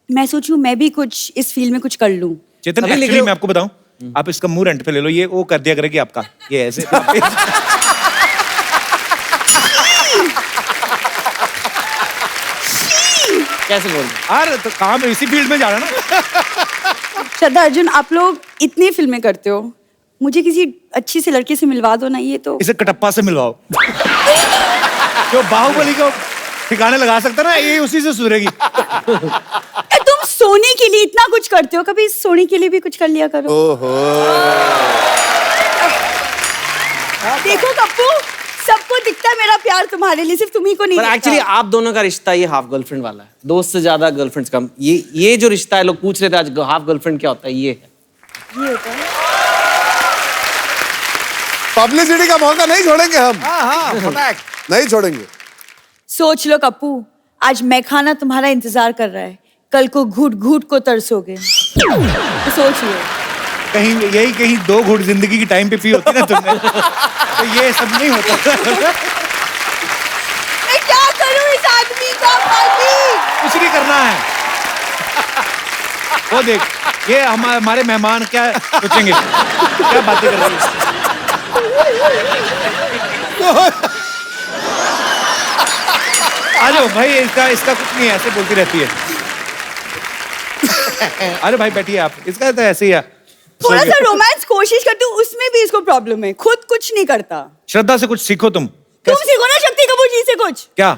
मैं सोचूं मैं भी कुछ इस फील्ड में कुछ कर लूं। चेतन, अभी लिख एक्चुअली लो। मैं आपको बताऊं, आप इसका मुंह रेंट पे ले लो, ये वो कर दिया करेगी आपका, ये ऐसे। कैसे बोल? यार तो काम इसी फील्ड में जा रहा ना। श्रद्धा, अर्जुन, आप लोग इतनी फिल्में करते हो, मुझे किसी अच्छी से लड़के से मिलवा दो ना। ये तो इसे कटप्पा से मिलवाओ। जो बाहुबली को ठिकाने लगा सकता ना, ये उसी से सुधरेगी। तुम सोने के लिए इतना कुछ करते हो, कभी सोने के लिए भी कुछ कर लिया करो। देखो कप्पू, सबको दिखता है मेरा प्यार तुम्हारे लिए, सिर्फ तुम्ही को नहीं पर दिखता। एक्चुअली आप दोनों का रिश्ता ये हाफ गर्लफ्रेंड वाला है, दोस्त से ज्यादा गर्लफ्रेंड कम। ये जो रिश्ता है, लोग पूछ रहे थे आज हाफ गर्लफ्रेंड क्या होता है, ये है। ये होता है। पब्लिसिटी का मौका नहीं छोड़ेंगे हम। हाँ, नहीं छोड़ेंगे। सोच लो कप्पू, आज मैं खाना तुम्हारा इंतजार कर रहा है, कल को घूट घूट को तरसोगे। तो सोच लो। कहीं 2 घूट जिंदगी की टाइम पे पी होती ना तुमने, तो ये सब नहीं होता। मैं क्या करूं इस आदमी का? कुछ नहीं करना है। वो देख, ये हमारे मेहमान क्या सोचेंगे, क्या बातें कर रही है। आ जाओ भाई, इसका कुछ नहीं है, ऐसे बोलती रहती है। अरे भाई बैठिए आप, इसका तो ऐसे ही है। थोड़ा सा रोमांस कोशिश करती हूँ, उसमें भी इसको प्रॉब्लम है, खुद कुछ नहीं करता। श्रद्धा से कुछ सीखो तुम। तुम सीखो ना शक्ति कपूर जी से कुछ। क्या?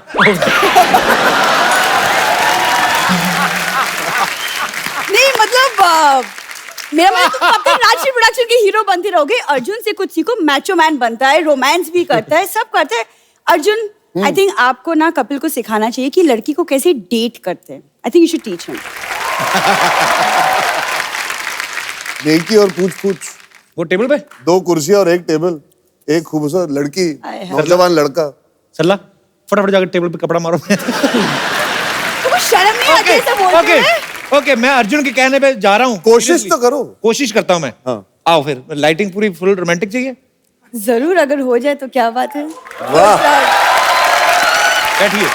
नहीं मतलब मेरा मतलब तुम कब तक राजश्री प्रोडक्शन के हीरो बनते रहोगे? अर्जुन से कुछ सीखो, मैचो मैन बनता है, रोमांस भी करता है, सब करता है। अर्जुन, आई थिंक आपको ना कपिल को सिखाना चाहिए कि लड़की को कैसे डेट करते हैं। I think you should teach him. नेकी और पूछ-पूछ। वो टेबल पे 2 कुर्सियां और 1 टेबल, एक खूबसूरत लड़की, नौजवान लड़का। सल्ला फटाफट जाकर टेबल पे कपड़ा मारो। तुमको शर्म नहीं आती ऐसे बोलते हुए? ओके, मैं अर्जुन के कहने पे जा रहा हूँ। कोशिश तो करो। कोशिश करता हूँ मैं। हाँ। आओ फिर, लाइटिंग पूरी फुल रोमांटिक चाहिए। जरूर, अगर हो जाए तो क्या बात है। वाह। बैठिए।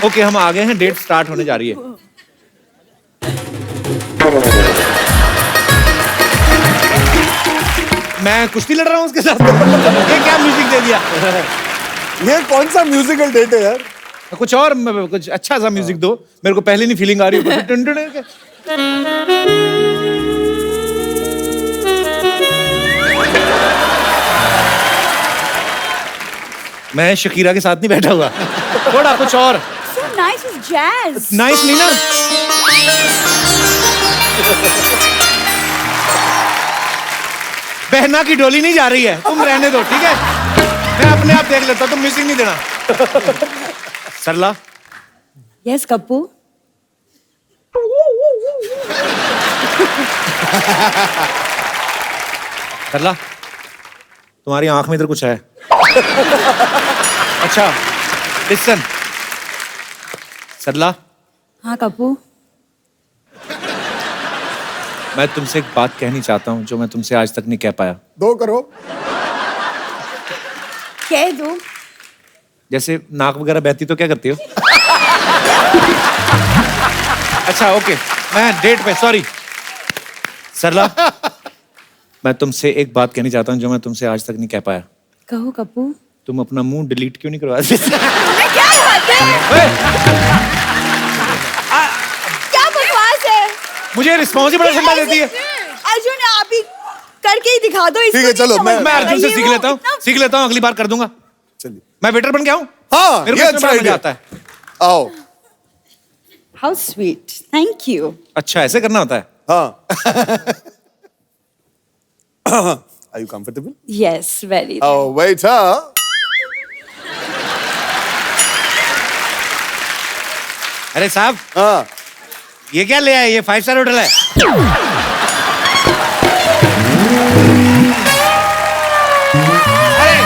ओके, हम आ गए हैं, डेट स्टार्ट होने जा रही है। मैं कुश्ती लड़ रहा हूँ उसके साथ। ये क्या म्यूजिक दे दिया। ये कौन सा म्यूजिकल डेट है यार? कुछ और, कुछ अच्छा सा म्यूजिक दो। मेरे को पहले नहीं फीलिंग आ रही है। मैं शकीरा के साथ नहीं बैठा हुआ। थोड़ा कुछ और। So nice is jazz. Nice नहीं ना। बहना की डोली नहीं जा रही है, तुम रहने दो, ठीक है? मैं अपने आप देख लेता हूं, तुम म्यूजिक नहीं देना। सरला। Yes, कप्पू। सरला, तुम्हारी आंख में इधर कुछ है। अच्छा, लिसन। सरला, हाँ कप्पू। मैं तुमसे एक बात कहनी चाहता हूँ जो मैं तुमसे आज तक नहीं कह पाया। 2 करो। कह दो। जैसे नाक वगैरह बहती तो क्या करती हो? अच्छा, ओके, मैं डेट पे, सॉरी। सरला, मैं तुमसे एक बात कहनी चाहता हूँ जो मैं तुमसे आज तक नहीं कह पाया। कहो कप्पू। तुम अपना मुंह डिलीट क्यों नहीं करवाते? क्या बात है? क्या बकवास है? मुझे रिस्पॉन्स ही बड़ा ठंडा देती है। अर्जुन, आप ही करके ही दिखा दो। ठीक है, चलो, मैं अर्जुन से सीख लेता हूँ, अगली बार कर दूंगा। चलिए, मैं वेटर बन गया हूँ। हाँ, मेरे ये को अच्छा इसमें बड़ा मजा idea। आता है। आओ। How sweet, thank you. अच्छा, ऐसे करना होता है। हाँ। Are you comfortable? Yes, very. Oh, waiter. अरे साहब, हाँ। ये क्या ले आए? ये 5 स्टार होटल है। अरे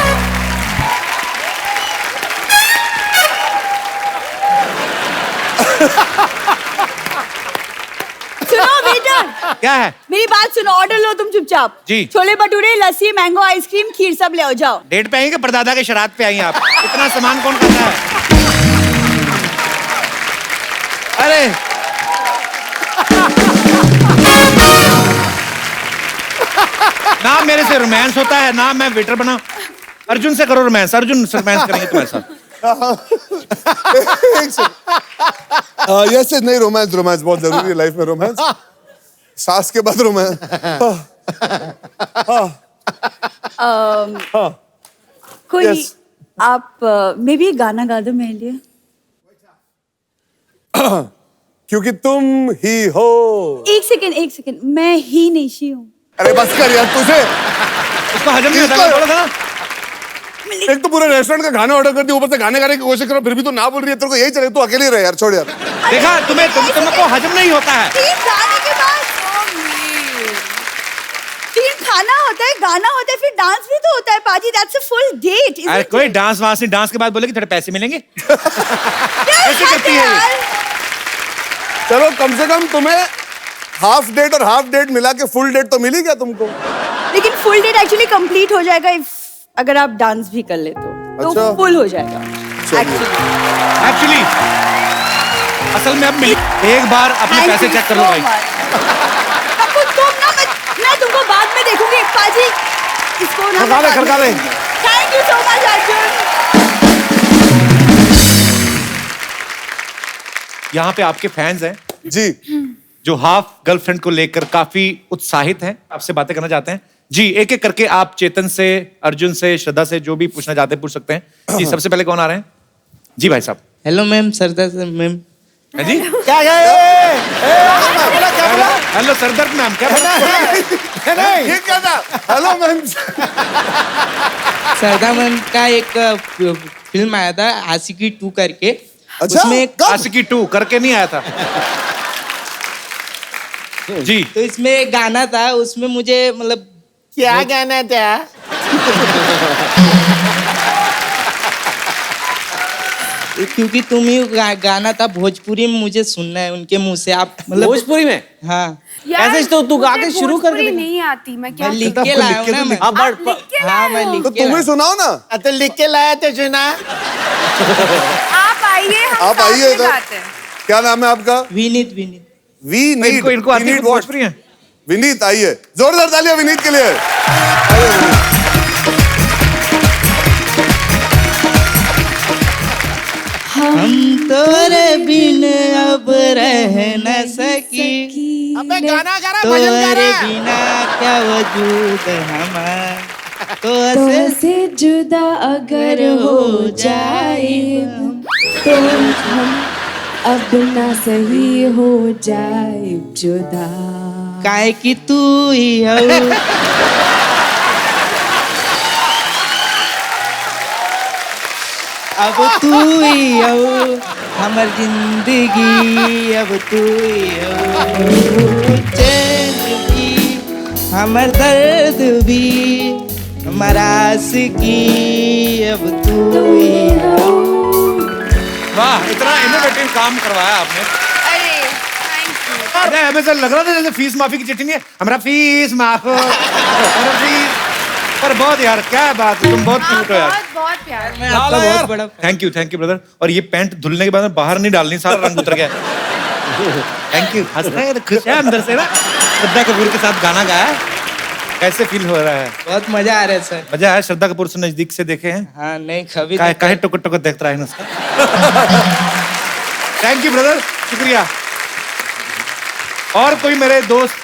सुनो वेटर, क्या है? मेरी बात सुनो, ऑर्डर लो तुम चुपचाप। जी। छोले भटूरे, लस्सी, मैंगो आइसक्रीम, खीर सब ले आओ, जाओ। डेट पे आई कि परदादा के शराध पे आई आप? इतना सामान कौन खाता है? अरे ना मेरे से रोमांस होता है ना मैं वेटर बना। अर्जुन से करो रोमांस, अर्जुन से रोमांस करेंगे तुम्हारे साथ। यस, नहीं, रोमांस बहुत जरूरी है लाइफ में। रोमांस, सास के बाद रोमांस। कोई Yes. आप मे भी गाना गा दो मेरे लिए। क्योंकि तुम ही हो। एक सेकंड, मैं ही निशी हूँ। अरे बस कर यार, तुझे उसको हजम नहीं होता, बोला था ना। एक तो पूरे रेस्टोरेंट का खाना ऑर्डर कर दिया, ऊपर से गाने गाने की कोशिश करो, फिर भी तू ना बोल रही है। तेरे को यही चले, तू अकेले रहे यार, छोड़ यार। देखा, तुमको हजम नहीं होता है। तीन गाने के बाद तीन खाना होता है, गाना होता है, फिर डांस भी तो होता है पाजी। That's a full date. अरे कोई डांस वांस नहीं, डांस के बाद बोलेगी थोड़े पैसे मिलेंगे। ऐसे करती है ये। चलो, कम से कम तुम्हें हाफ डेट और हाफ डेट मिला के फुल डेट तो मिली क्या तुमको? लेकिन फुल डेट एक्चुअली कंप्लीट हो जाएगा अगर आप डांस भी कर ले तो अच्छा। फुल हो जाएगा एक्चुअली असल में अब मिली। एक बार अपने पैसे चेक कर लो भाई। मैं तुमको बाद में देखूंगी पाजी। इसको ना खड़का ले। Thank you so much Arjun. यहाँ पे आपके फैंस हैं जी, जो हाफ गर्लफ्रेंड को लेकर काफी उत्साहित हैं, आपसे बातें करना चाहते हैं। जी, एक एक करके आप चेतन से, अर्जुन से, श्रद्धा से जो भी पूछना चाहते हैं पूछ सकते हैं। जी, सबसे पहले कौन आ रहे हैं? जी भाई साहब। हेलो मैम, सरदार मैम। है जी? क्या बोला? हेलो सरदर्द मैम, क्या बोला? ये क्या था? Hello ma'am. सरदार मैम का एक फिल्म आया था आशिकी 2 करके। अच्छा, उसमें एक आशिकी 2 करके नहीं आया था। जी, तो इसमें एक गाना था, उसमें मुझे मतलब क्या गाना था? क्योंकि तुम ही गाना था भोजपुरी में, मुझे सुनना है उनके मुंह से। आप मतलब भोजपुरी में? हाँ ऐसे तो तू गा के शुरू कर दे। नहीं आती, मैं क्या मैं लिख के लाया हूँ ना मैं। हाँ आप लिख के हाँ लाए मैं हो? लिख तो के तुम ही लाया। सुनाओ ना। तो लिख के लाया तो सुना। आप आइए, हम आप साथ आइए में इधर। गाते हैं। क्या नाम है आपका? विनीत विनीत। विनीत। इनको आती है विनीत भोजपुरी है? विनीत आइए, जोरदार तालियां विनीत के लिए। हम तोरे बिन अब रह न सकी, अबे गाना गा रहा, भजन गा तोरे रहा। बिना क्या वजूद हमार, तो तो से से जुदा अगर हो जाए तो हम अब ना सही हो जाए जुदा। काहे कि तू ही हो। अब तू ही हो हमर जिंदगी, अब तू ही हो चैन भी, हमर दर्द भी, हमर आशिकी, अब तू ही हो। वाह, इतना इनोवेटिव काम करवाया आपने। अरे थैंक यू। अरे हमें तो लग रहा था जैसे फीस माफी की चिट्ठी नहीं है, हमारा फीस माफ हो, हमारा फीस। पर बहुत यार, क्या बात है, तुम बहुत क्यूट हो यार। बहुत बहुत प्यार। मैं आपका बहुत बड़ा थैंक यू ब्रदर। और ये पैंट धुलने के बाद में बाहर नहीं डालनी, सारा रंग उतर गया। Thank you. हंस रहे हैं, खुश है अंदर से ना। श्रद्धा कपूर के साथ गाना गाया, कैसे फील हो रहा है? बहुत मजा आ रहा है सर। मजा आया? श्रद्धा कपूर से नजदीक से देखे हैं? हाँ नहीं कभी काहे टुक टुक देखता रहा है उसका। थैंक यू ब्रदर, शुक्रिया। और कोई मेरे दोस्त?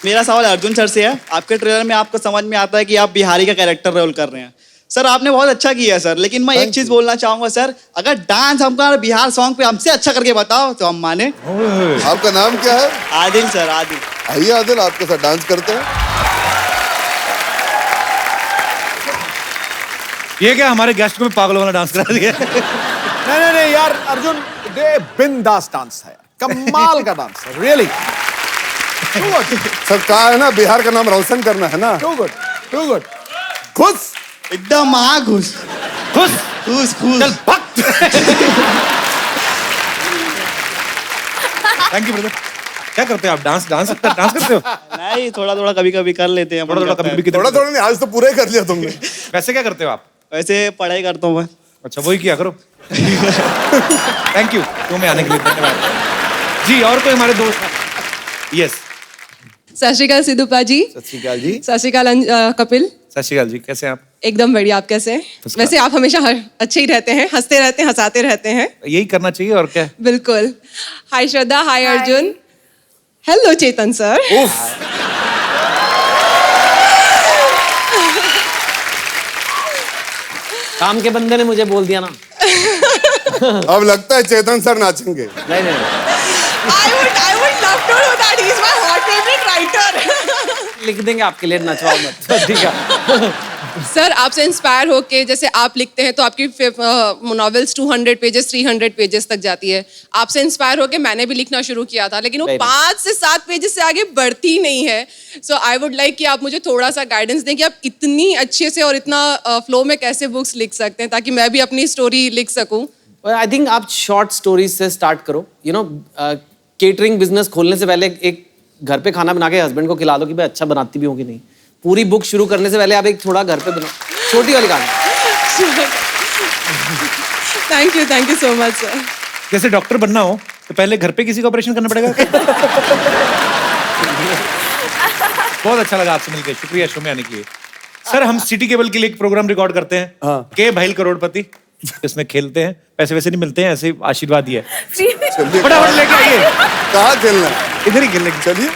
मेरा सवाल अर्जुन सर से है। आपके ट्रेलर में आपको समझ में आता है कि आप बिहारी का कैरेक्टर रोल कर रहे हैं। सर आपने बहुत अच्छा किया है सर, लेकिन मैं एक चीज बोलना चाहूंगा सर, अगर डांस हमको बिहार सॉन्ग पे हमसे अच्छा करके बताओ तो हम माने। आपका नाम क्या है? आदिल सर, आदिल। आइए आदिल, आपके साथ डांस करते हैं। ये क्या हमारे गेस्ट को भी पागलों वाला डांस करा दिया? नहीं यार अर्जुन, ये बिंदास डांस है, कमाल का डांस है, रियली। सर कहा है ना, बिहार का नाम रोशन करना है ना। Too good, too good. खुश, एकदम महाघुस। खुश खुश खुश। चल भक्त। Thank you brother. क्या करते हो आप? डांस करते हो? नहीं, थोड़ा थोड़ा कभी कभी कर लेते हैं। थोड़ा कभी थोड़ा थोड़ा नहीं, आज तो पूरा ही कर लिया तुमने। वैसे क्या करते हो आप? वैसे पढ़ाई करता हूँ मैं। अच्छा, वही किया करो। थैंक यू तुम्हें आने के लिए, धन्यवाद जी। और कोई हमारे दोस्त? यस। सत श्री अकाल सिद्धूपा जी। सत श्री अकाल जी। सत श्री अकाल कपिल। सत श्री अकाल जी, कैसे हैं आप? एकदम बढ़िया, आप कैसे हैं? वैसे आप हमेशा अच्छे ही रहते हैं, हंसते रहते हैं, हंसाते रहते हैं। यही करना चाहिए और क्या। बिल्कुल। हाय श्रद्धा, हाय अर्जुन, हेलो चेतन सर। काम के बंदे ने मुझे बोल दिया ना। अब लगता है चेतन सर नाचेंगे। नहीं I would love to do that. He's my hot favorite writer. लिख देंगे आपके लिए, नचवाओ मत। ठीक है। सर आपसे इंस्पायर होके, जैसे आप लिखते हैं तो आपकी नॉवेल्स 200 पेजेस 300 पेजेस तक जाती है। आपसे इंस्पायर होके मैंने भी लिखना शुरू किया था, लेकिन वो 5 से 7 पेजेस से आगे बढ़ती नहीं है। सो आई वुड लाइक कि आप मुझे थोड़ा सा गाइडेंस दें कि आप इतनी अच्छे से और इतना फ्लो में कैसे बुक्स लिख सकते हैं, ताकि मैं भी अपनी स्टोरी लिख सकूं। आई थिंक आप शॉर्ट स्टोरीज से स्टार्ट करो। यू नो, केटरिंग बिजनेस खोलने से पहले एक घर पे खाना बना के हस्बैंड को खिला दो कि भाई अच्छा बनाती भी होगी नहीं। पूरी बुक शुरू करने से पहले आप एक थोड़ा घर पे बनाओ, छोटी वाली कहानी। Thank you so much sir. जैसे डॉक्टर बनना हो तो पहले घर पे किसी का ऑपरेशन करना पड़ेगा। बहुत अच्छा लगा आपसे मिलकर, शुक्रिया शो में आने के लिए। सर हम सिटी केबल के लिए एक प्रोग्राम रिकॉर्ड करते हैं, के भाई करोड़पति। इसमें खेलते हैं, पैसे वैसे नहीं मिलते हैं, ऐसे आशीर्वाद ही है। फटाफट लेके आइए। कहाँ खेलना? इधर ही खेलने। चलिए।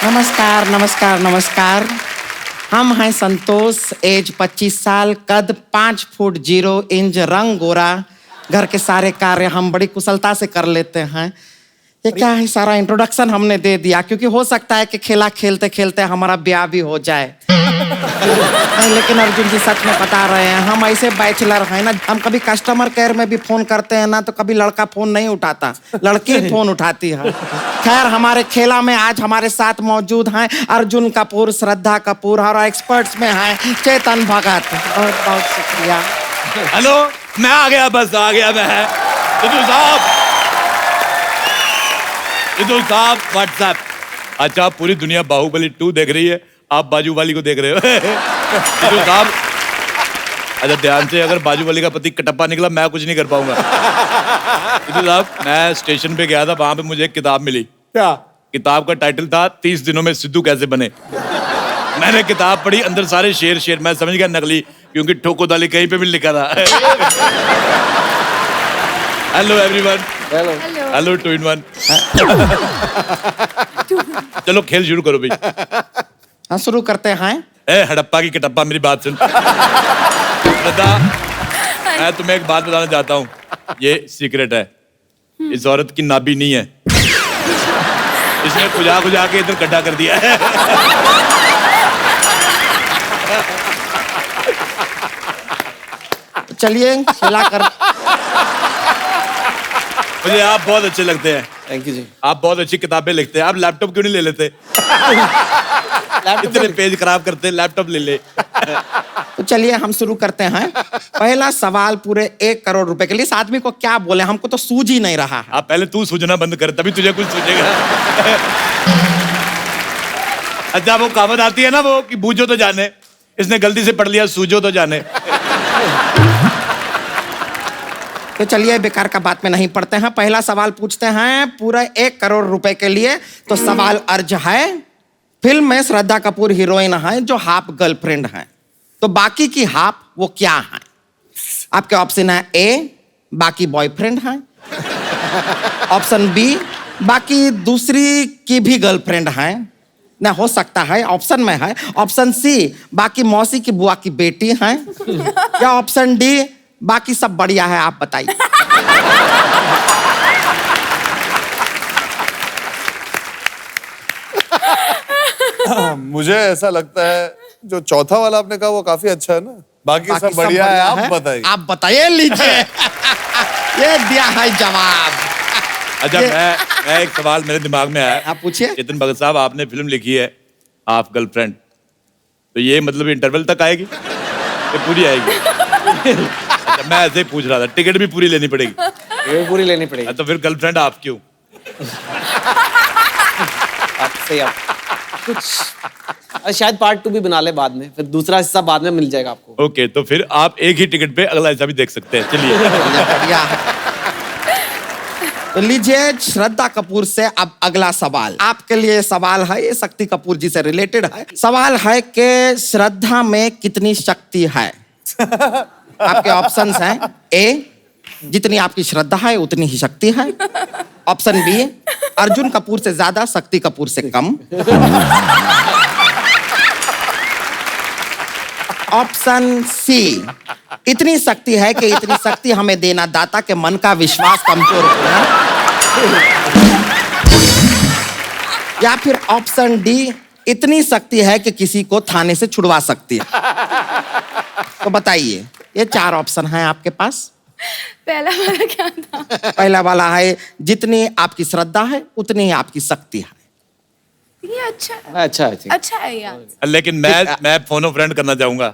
नमस्कार नमस्कार नमस्कार। हम हैं संतोष, एज 25 साल, कद 5 फुट 0 इंच, रंग गोरा। घर के सारे कार्य हम बड़ी कुशलता से कर लेते हैं। ये क्या है, सारा इंट्रोडक्शन हमने दे दिया क्योंकि हो सकता है कि खेला खेलते खेलते हमारा ब्याह भी हो जाए। नहीं, लेकिन अर्जुन जी सच में बता रहे हैं, हम ऐसे बैचलर हैं ना, हम कभी कस्टमर केयर में भी फोन करते हैं ना, तो कभी लड़का फोन नहीं उठाता, लड़की फोन उठाती है। खैर, हमारे खेला में आज हमारे साथ मौजूद हैं अर्जुन कपूर, श्रद्धा कपूर और एक्सपर्ट्स में हैं चेतन भगत। बहुत बहुत शुक्रिया। हेलो, मैं आ गया, बस आ गया मैं। सिद्धू साहब व्हाट्सएप। अच्छा, पूरी दुनिया बाहुबली 2 देख रही है, आप बाजू वाली को देख रहे हो। सिद्धू साहब, अच्छा ध्यान से, अगर बाजू वाली का पति कटप्पा निकला मैं कुछ नहीं कर पाऊंगा। सिद्धू साहब, मैं स्टेशन पे गया था, वहां पे मुझे एक किताब मिली। क्या किताब का टाइटल था 30 दिनों में सिद्धू कैसे बने। मैंने किताब पढ़ी, अंदर सारे शेर, मैं समझ गया नकली, क्योंकि ठोको दाली कहीं पे भी लिखा था। Hello everyone. Hello 2 in 1। चलो खेल शुरू करो भाई। हाँ, शुरू करते हैं। ए हड़प्पा की कटप्पा, मेरी बात सुन। श्रद्धा, मैं तुम्हें एक बात बताना चाहता हूँ, ये सीक्रेट है। इस औरत की नाभि नहीं है, इसने खुजा के इधर गड्ढा कर दिया है। चलिए खिलाकर। मुझे आप बहुत अच्छे लगते हैं। थैंक यू जी। आप बहुत अच्छी किताबें लिखते हैं। आप लैपटॉप क्यों नहीं ले लेते? इतने पेज खराब करते, लैपटॉप ले ले। तो चलिए हम शुरू करते हैं। पहला सवाल पूरे 1 करोड़ रुपए के लिए। इस आदमी को क्या बोले, हमको तो सूझ ही नहीं रहा है। आप पहले तू सूझना बंद कर, तभी तुझे कुछ सूझेगा। अच्छा, वो कहावत आती है ना, वो कि बूझो तो जाने, इसने गलती से पढ़ लिया सूझो तो जाने। तो चलिए बेकार का बात में नहीं पढ़ते हैं, पहला सवाल पूछते हैं पूरा 1 करोड़ रुपए के लिए। तो सवाल अर्ज है, फिल्म में श्रद्धा कपूर हीरोइन है जो हाफ गर्लफ्रेंड है, तो बाकी की हाफ वो क्या है? आपके ऑप्शन है ए, बाकी बॉयफ्रेंड है। ऑप्शन बी, बाकी दूसरी की भी गर्लफ्रेंड है, ना हो सकता है ऑप्शन में है। ऑप्शन सी, बाकी मौसी की बुआ की बेटी है। या ऑप्शन डी, बाकी सब बढ़िया है, आप बताइए। मुझे ऐसा लगता है जो चौथा वाला आपने कहा वो काफी अच्छा है ना, बाकी सब बढ़िया है, आप बताइए। आप बताइए, लीजिए। ये दिया है जवाब। अच्छा, मैं एक सवाल मेरे दिमाग में आया। आप पूछिए। चेतन भगत साहब, आपने फिल्म लिखी है हाफ गर्लफ्रेंड, तो ये मतलब इंटरवल तक आएगी, ये पूरी आएगी? अच्छा, मैं ऐसे ही पूछ रहा था, टिकट भी पूरी लेनी पड़ेगी? ये पूरी लेनी पड़ेगी। तो फिर गर्लफ्रेंड आप क्यों? आप सही, आप कुछ शायद पार्ट 2 भी बना ले बाद में, फिर दूसरा हिस्सा बाद में मिल जाएगा आपको। ओके, तो फिर आप एक ही टिकट पे अगला हिस्सा भी देख सकते हैं। चलिए। बढ़िया। तो लीजिए श्रद्धा कपूर से अब अगला सवाल आपके लिए। सवाल है, ये शक्ति कपूर जी से रिलेटेड है। सवाल है कि श्रद्धा में कितनी शक्ति है? आपके ऑप्शंस हैं, ए, जितनी आपकी श्रद्धा है उतनी ही शक्ति है। ऑप्शन बी, अर्जुन कपूर से ज्यादा, शक्ति कपूर से कम। ऑप्शन सी, इतनी शक्ति है कि इतनी शक्ति हमें देना दाता के मन का विश्वास कमजोर होना। या फिर ऑप्शन डी, इतनी शक्ति है कि किसी को थाने से छुड़वा सकती है। तो बताइए, ये 4 ऑप्शन हैं आपके पास। पहला वाला क्या था? पहला वाला है, जितनी आपकी श्रद्धा है उतनी ही आपकी शक्ति है। ये अच्छा है। अच्छा है, ठीक। अच्छा है यार। लेकिन मैं फोनो फ्रेंड करना चाहूंगा।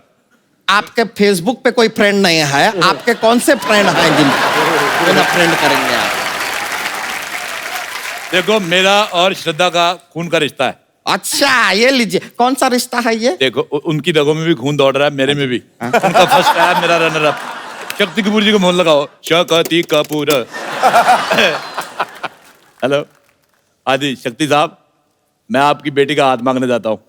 आपके फेसबुक पे कोई फ्रेंड नहीं है, आपके कौन से फ्रेंड हैं जिनको फ्रेंड करेंगे आप? देखो, मेरा और श्रद्धा का खून का रिश्ता है। अच्छा, ये लीजिए, कौन सा रिश्ता है ये? देखो, उनकी रगों में भी खून दौड़ रहा है, मेरे में भी। उनका फर्स्ट है, मेरा रनर अप। शक्ति कपूर जी को मोहन लगाओ। शक्ति कपूर। हेलो, आदि शक्ति साहब, मैं आपकी बेटी का हाथ मांगने जाता हूँ।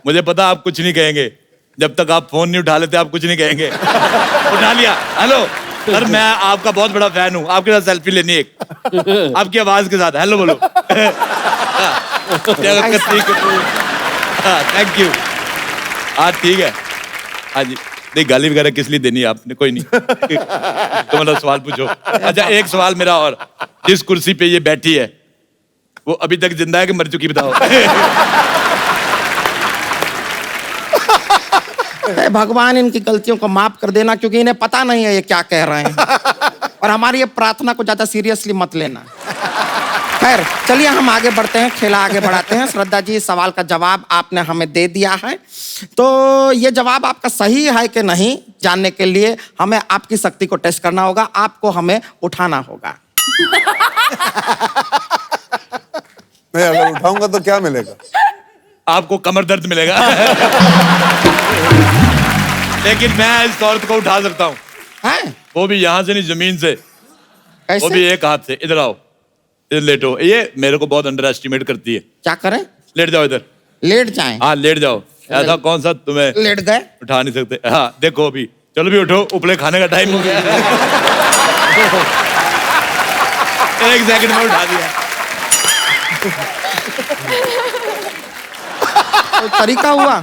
मुझे पता आप कुछ नहीं कहेंगे, जब तक आप फोन नहीं उठा लेते आप कुछ नहीं कहेंगे। उठा लिया। हेलो सर, मैं आपका बहुत बड़ा फैन हूँ, आपके साथ सेल्फी लेनी एक, आपकी आवाज के साथ। हेलो बोलो। Thank you. हाँ ठीक है। हाँ जी, नहीं गाली वगैरह किस लिए देनी है आपने? कोई नहीं। तो मतलब सवाल पूछो। अच्छा, एक सवाल मेरा और, जिस कुर्सी पे ये बैठी है वो अभी तक जिंदा है कि मर चुकी, बताओ। हे भगवान इनकी गलतियों को माफ कर देना, क्योंकि इन्हें पता नहीं है ये क्या कह रहे हैं। और हमारी ये प्रार्थना को ज्यादा सीरियसली मत लेना। खैर चलिए हम आगे बढ़ते हैं, खेला आगे बढ़ाते हैं। श्रद्धा जी, सवाल का जवाब आपने हमें दे दिया है, तो ये जवाब आपका सही है कि नहीं जानने के लिए हमें आपकी शक्ति को टेस्ट करना होगा। आपको हमें उठाना होगा। मैं अगर उठाऊंगा तो क्या मिलेगा? आपको कमर दर्द मिलेगा। लेकिन मैं इस औरत को उठा सकता हूँ, वो भी यहाँ से नहीं, जमीन से। वो भी एक हाथ से। इधर आओ, इधर लेटो। ये मेरे को बहुत अंडर एस्टिमेट करती है। क्या करें? लेट जाओ इधर। लेट जाएं? हाँ लेट जाओ। ऐसा कौन सा तुम्हें लेट गए? उठा नहीं सकते? हाँ देखो अभी, चलो भी उठो, उपले खाने का टाइम हो गया। एक सेकंड में उठा दिया। तो तरीका हुआ।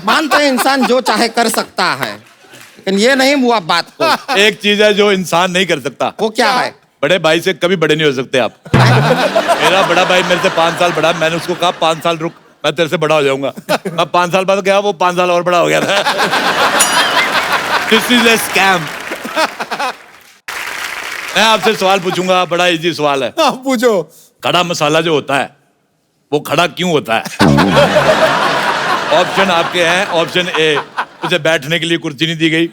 मानते हैं इंसान जो चाहे कर सकता है, लेकिन ये नहीं हुआ बात को। एक चीज है जो इंसान नहीं कर सकता। वो क्या है? बड़े भाई से कभी बड़े नहीं हो सकते आप। मेरा बड़ा भाई मेरे से 5 साल बड़ा, मैंने उसको कहा 5 साल रुक, मैं तेरे से बड़ा हो जाऊंगा। अब 5 साल बाद गया, वो 5 साल और बड़ा हो गया था। This is a scam। मैं आपसे सवाल पूछूंगा, बड़ा इजी सवाल है। आप पूछो। खड़ा मसाला जो होता है वो खड़ा क्यों होता है? ऑप्शन आपके हैं। ऑप्शन ए, उसे बैठने के लिए कुर्सी नहीं दी गई।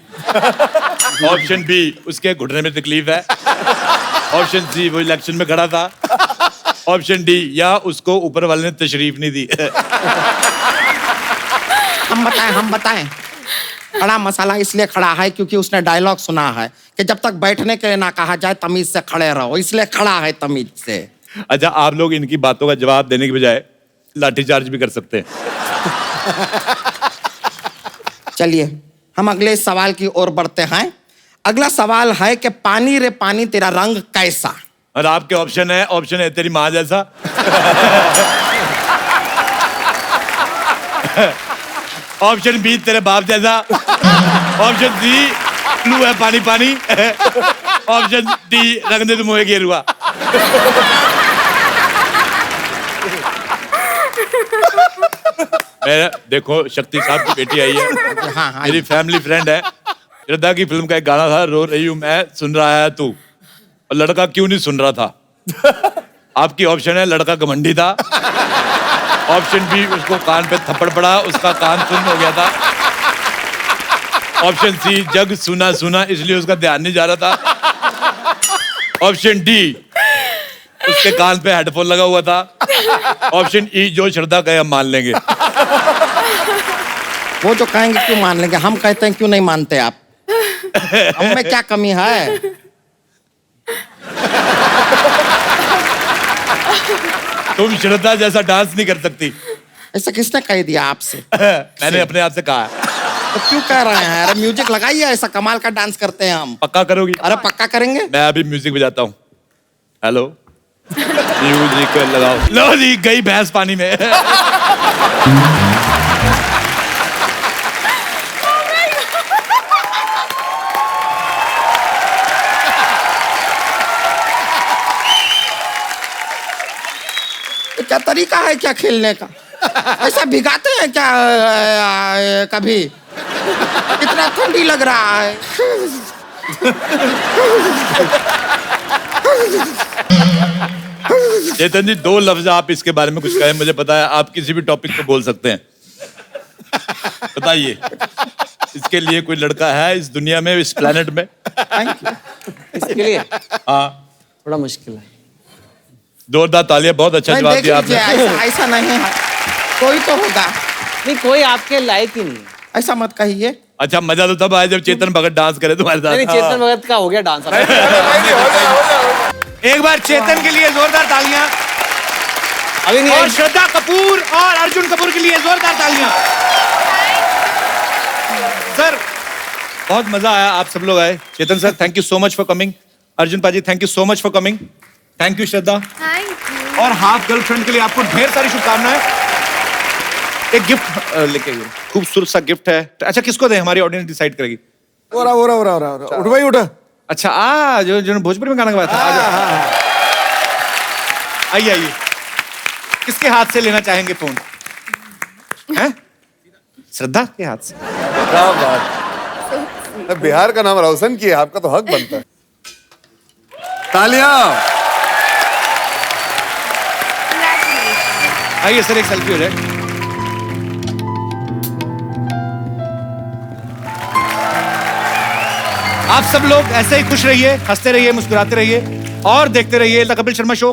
ऑप्शन बी, उसके घुटने में तकलीफ है। ऑप्शन सी, वो इलेक्शन में खड़ा था। ऑप्शन डी, या उसको ऊपर वाले ने तशरीफ नहीं दी। हम बताएं। खड़ा मसाला इसलिए खड़ा है क्योंकि उसने डायलॉग सुना है कि जब तक बैठने के लिए ना कहा जाए तमीज से खड़े रहो, इसलिए खड़ा है तमीज से। अच्छा, आप लोग इनकी बातों का जवाब देने की बजाय लाठीचार्ज भी कर सकते हैं। चलिए हम अगले सवाल की ओर बढ़ते हैं। अगला सवाल है कि पानी रे पानी तेरा रंग कैसा? और आपके ऑप्शन है। ऑप्शन है तेरी माँ जैसा। ऑप्शन बी, तेरे बाप जैसा। ऑप्शन सी, ब्लू है पानी पानी। ऑप्शन डी, रंग दे मुँह गेरुआ। मेरा देखो, शक्ति साहब की बेटी आई है। हाँ, मेरी फैमिली फ्रेंड है। श्रद्धा की फिल्म का एक गाना था, रो रही हूं मैं, सुन रहा है तू। और लड़का क्यों नहीं सुन रहा था? आपकी ऑप्शन है लड़का घमंडी था। ऑप्शन बी, उसको कान पे थप्पड़ पड़ा, उसका कान सुन्न हो गया था। ऑप्शन सी, जग सुना सुना इसलिए उसका ध्यान नहीं जा रहा था। ऑप्शन डी, उसके कान पे हेडफोन लगा हुआ था। ऑप्शन ई, जो श्रद्धा कहे हम मान लेंगे। वो जो कहेंगे क्यों मान लेंगे, हम कहते हैं क्यों नहीं मानते आप? हम में क्या कमी है? तुम श्रद्धा जैसा डांस नहीं कर सकती। ऐसा किसने कह दिया आपसे? मैंने अपने आप से कहा है। तो क्यों कह रहे हैं? अरे म्यूजिक लगाइए, ऐसा कमाल का डांस करते हैं हम। पक्का करोगी? अरे पक्का करेंगे। मैं अभी म्यूजिक बजाता हूँ। हेलो, म्यूजिक लगाओ। लो जी, गई भैंस पानी में। क्या तरीका है क्या खेलने का? ऐसा भिगाते हैं क्या कभी? कितना ठंडी लग रहा है। चेतन जी, 2 लफ्ज आप इसके बारे में कुछ कहें। मुझे पता है आप किसी भी टॉपिक पे बोल सकते हैं। बताइए, इसके लिए कोई लड़का है इस दुनिया में, इस प्लेनेट में? इसके लिए हाँ, थोड़ा मुश्किल है। जोरदार तालियां। बहुत अच्छा जवाब दिया आपने। ऐसा नहीं है, कोई तो होगा। नहीं, कोई आपके लायक ही नहीं है। ऐसा मत कहिए। अच्छा, मजा तो तब आया जब चेतन भगत डांस करे तुम्हारे साथ। नहीं, चेतन भगत का हो गया डांस। एक बार चेतन के लिए जोरदार तालियां। अभी नहीं। और श्रद्धा कपूर और अर्जुन कपूर के लिए जोरदार तालियां। सर, बहुत मजा आया, आप सब लोग आए। Chetan sir, thank you so much for coming. Arjun paaji, thank you so much for coming. Thank you Shraddha. Thank you. और हाफ गर्लफ्रेंड के लिए आपको ढेर सारी शुभकामनाएं। एक गिफ्ट लेके आइए, खूबसूरत सा गिफ्ट है। अच्छा, किसको दें? हमारी ऑडियंस डिसाइड करेगी। हो रहा। उठ भाई उठ। अच्छा, जो भोजपुरी में गाना गाया था। आइए आइए। किसके हाथ से लेना चाहेंगे फोन? हैं? श्रद्धा के हाथ से। क्या बात, बिहार का नाम रोशन किया, आपका तो हक बनता है। तालियां। आइए सर, एक सेल्फी हो जाए। आप सब लोग ऐसे ही खुश रहिए, हंसते रहिए, मुस्कुराते रहिए और देखते रहिए द कपिल शर्मा शो।